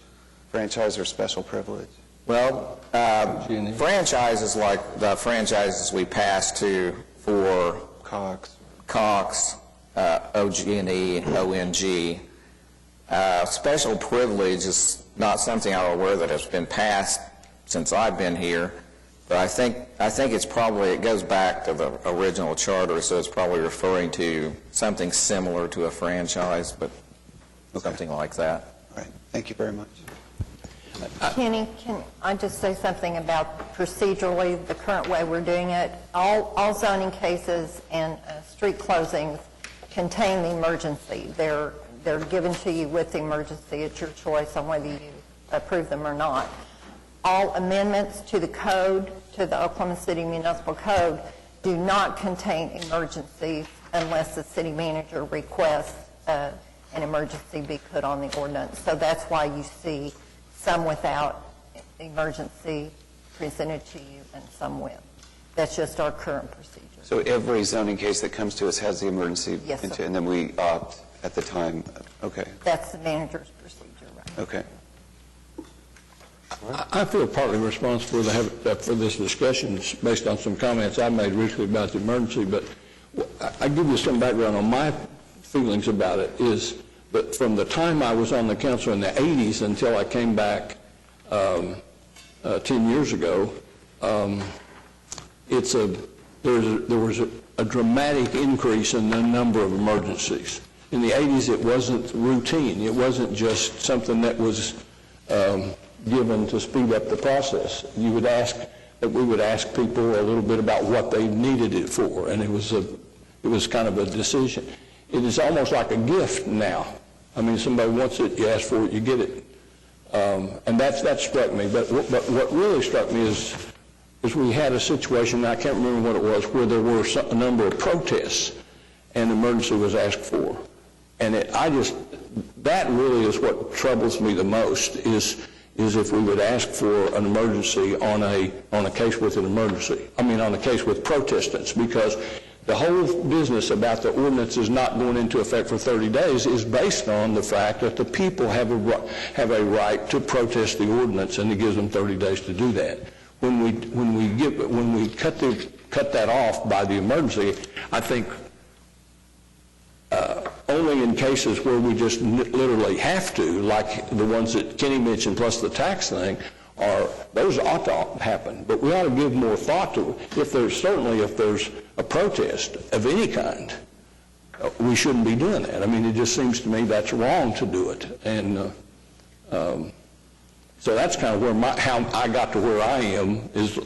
Speaker 3: Franchise or special privilege?
Speaker 2: Well, franchises like the franchises we passed for
Speaker 3: Cox,
Speaker 2: OG&E, and ONG. Special privilege is not something I'm aware that has been passed since I've been here, but I think it's probably, it goes back to the original charter, so it's probably referring to something similar to a franchise, but something like that.
Speaker 3: All right. Thank you very much.
Speaker 10: Kenny, can I just say something about procedurally, the current way we're doing it? All zoning cases and street closings contain the emergency. They're given to you with the emergency. It's your choice on whether you approve them or not. All amendments to the code, to the Oklahoma City Municipal Code, do not contain emergencies unless the city manager requests an emergency be put on the ordinance. So that's why you see some without emergency presented to you and some with. That's just our current procedure.
Speaker 3: So every zoning case that comes to us has the emergency,
Speaker 10: Yes, sir.
Speaker 3: and then we opt at the time. Okay.
Speaker 10: That's the manager's procedure, right?
Speaker 3: Okay.
Speaker 23: I feel partly responsible for this discussion based on some comments I made recently about the emergency, but I give you some background on my feelings about it is that from the time I was on the council in the 80s until I came back 10 years ago, there was a dramatic increase in the number of emergencies. In the 80s, it wasn't routine. It wasn't just something that was given to speed up the process. We would ask people a little bit about what they needed it for, and it was kind of a decision. It is almost like a gift now. I mean, somebody wants it, you ask for it, you get it. And that struck me. But what really struck me is we had a situation, I can't remember what it was, where there were a number of protests and emergency was asked for. And that really is what troubles me the most is if we would ask for an emergency on a case with an emergency. I mean, on a case with protestants, because the whole business about the ordinance is not going into effect for 30 days is based on the fact that the people have a right to protest the ordinance, and it gives them 30 days to do that. When we cut that off by the emergency, I think only in cases where we just literally have to, like the ones that Kenny mentioned, plus the tax thing, those ought to happen. But we ought to give more thought to if there's a protest of any kind, we shouldn't be doing that. I mean, it just seems to me that's wrong to do it. And so that's kind of how I got to where I am, is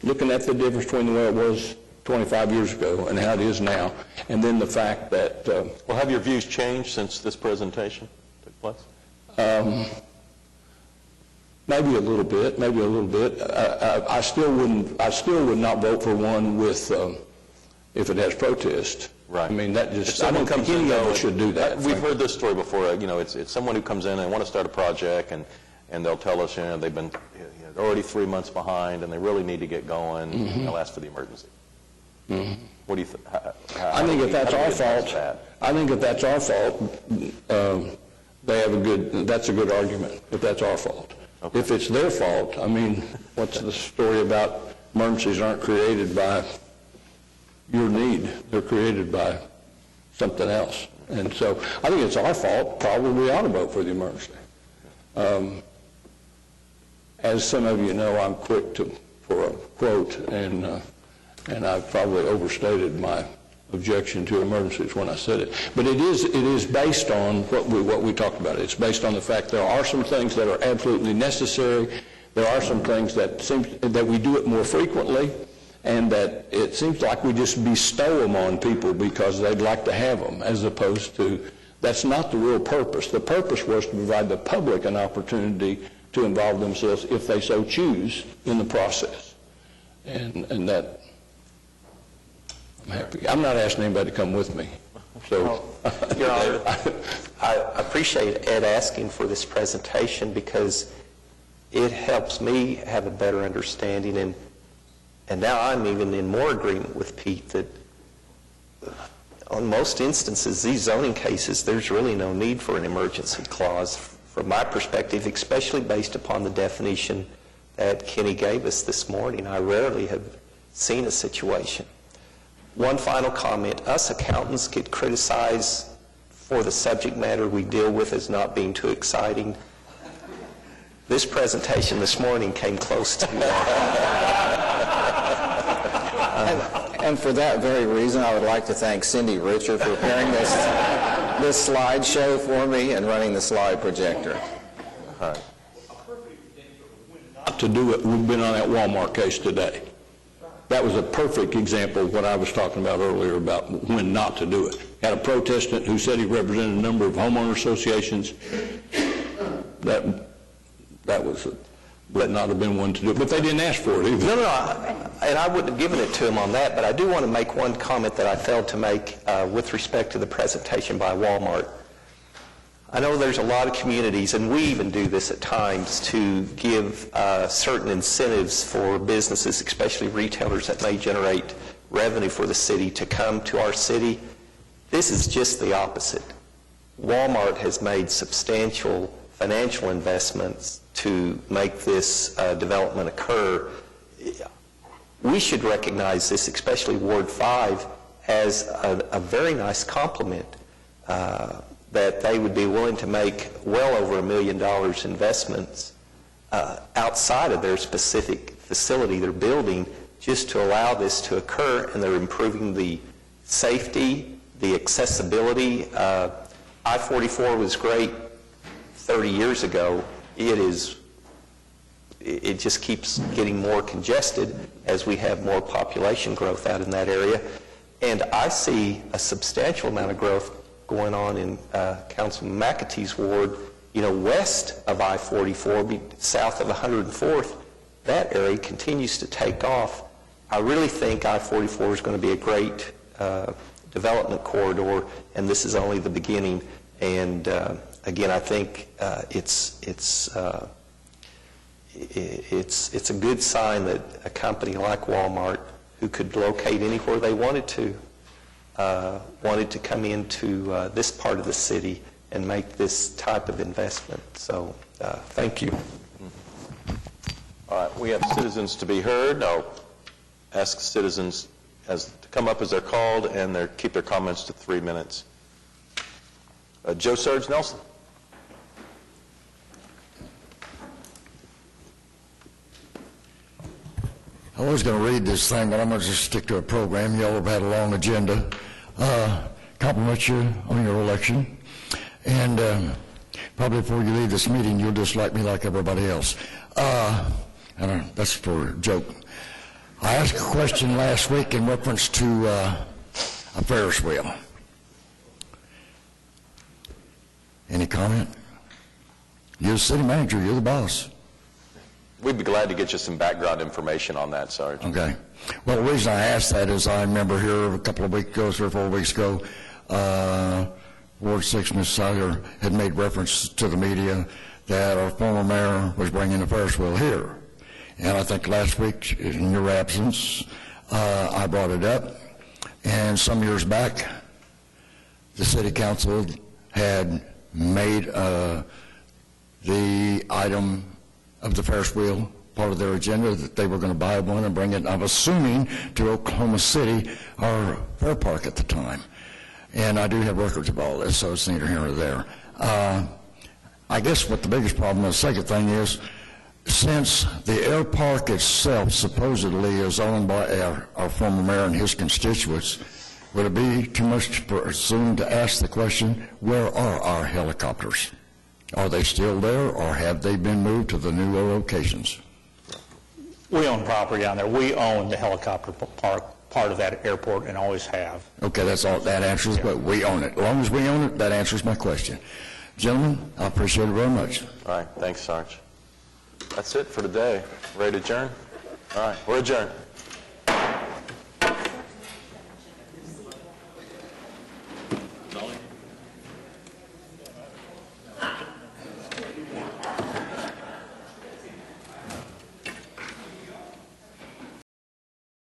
Speaker 23: looking at the difference between the way it was 25 years ago and how it is now, and then the fact that...
Speaker 1: well, have your views changed since this presentation took place?
Speaker 23: Maybe a little bit. I still would not vote for one with if it has protest.
Speaker 1: Right.
Speaker 23: I mean, that just, I don't think any of us should do that.
Speaker 1: We've heard this story before. You know, it's someone who comes in and want to start a project, and they'll tell us, they've been they're already 3 months behind, and they really need to get going. Mm-hmm. And they'll ask for the emergency. Mm-hmm. What do you think?
Speaker 23: I think if that's our fault, that's a good argument. If that's our fault. Okay. If it's their fault, I mean, what's the story about emergencies aren't created by your need? They're created by something else. And so I think it's our fault. Probably we ought to vote for the emergency. As some of you know, I'm quick for a quote, and I've probably overstated my objection to emergencies when I said it. But it is based on what we talked about. It's based on the fact there are some things that are absolutely necessary. There are some things that we do it more frequently, and that it seems like we just bestow them on people because they'd like to have them, as opposed to, that's not the real purpose. The purpose was to provide the public an opportunity to involve themselves, if they so choose, in the process. And that, I'm happy. I'm not asking anybody to come with me. So,
Speaker 18: Your Honor, I appreciate Ed asking for this presentation because it helps me have a better understanding, and now I'm even in more agreement with Pete that on most instances, these zoning cases, there's really no need for an emergency clause from my perspective, especially based upon the definition that Kenny gave us this morning. I rarely have seen a situation. One final comment. Us accountants get criticized for the subject matter we deal with as not being too exciting. This presentation this morning came close to
Speaker 2: And for that very reason, I would like to thank Cindy Richard for preparing this slideshow for me and running the slide projector.
Speaker 23: All right. Not to do it, we've been on that Walmart case today. That was a perfect example of what I was talking about earlier about when not to do it. Had a protestant who said he represented a number of homeowner associations. That would not have been one to do it, but they didn't ask for it either.
Speaker 18: No, and I wouldn't have given it to him on that, but I do want to make one comment that I failed to make with respect to the presentation by Walmart. I know there's a lot of communities, and we even do this at times, to give certain incentives for businesses, especially retailers that may generate revenue for the city, to come to our city. This is just the opposite. Walmart has made substantial financial investments to make this development occur. We should recognize this, especially Ward 5, as a very nice compliment that they would be willing to make well over $1 million investments outside of their specific facility they're building just to allow this to occur, and they're improving the safety, the accessibility. I-44 was great 30 years ago. It just keeps getting more congested as we have more population growth out in that area. And I see a substantial amount of growth going on in Councilman McAtee's ward, west of I-44, south of 104th. That area continues to take off. I really think I-44 is going to be a great development corridor, and this is only the beginning. And again, I think it's a good sign that a company like Walmart, who could locate anywhere they wanted to, wanted to come into this part of the city and make this type of investment. So thank you.
Speaker 1: All right, we have citizens to be heard. I'll ask citizens to come up as they're called and keep their comments to 3 minutes. Joe Serge Nelson.
Speaker 11: I was going to read this thing, but I'm going to just stick to a program. You all have had a long agenda. Compliment you on your election. And probably before you leave this meeting, you'll dislike me like everybody else. And that's for a joke. I asked a question last week in reference to a Ferris wheel. Any comment? You're the city manager. You're the boss.
Speaker 1: We'd be glad to get you some background information on that, Sarge.
Speaker 11: Okay. Well, the reason I asked that is I remember here a couple of weeks ago, 3 or 4 weeks ago, Ward 6, Ms. Sawyer had made reference to the media that our former mayor was bringing the Ferris wheel here. And I think last week, in your absence, I brought it up. And some years back, the city council had made the item of the Ferris wheel part of their agenda, that they were going to buy one and bring it, I'm assuming, to Oklahoma City, our fair park at the time. And I do have records of all this, so it's neither here nor there. I guess what the biggest problem, the second thing is, since the air park itself supposedly is owned by our former mayor and his constituents, would it be too much to presume to ask the question, where are our helicopters? Are they still there, or have they been moved to the newer locations?
Speaker 14: We own property down there. We own the helicopter park, part of that airport, and always have.
Speaker 11: Okay, that's all. That answers, but we own it. As long as we own it, that answers my question. Gentlemen, I appreciate it very much.
Speaker 1: All right, thanks, Sarge. That's it for today. Ready to adjourn? All right, we're adjourned.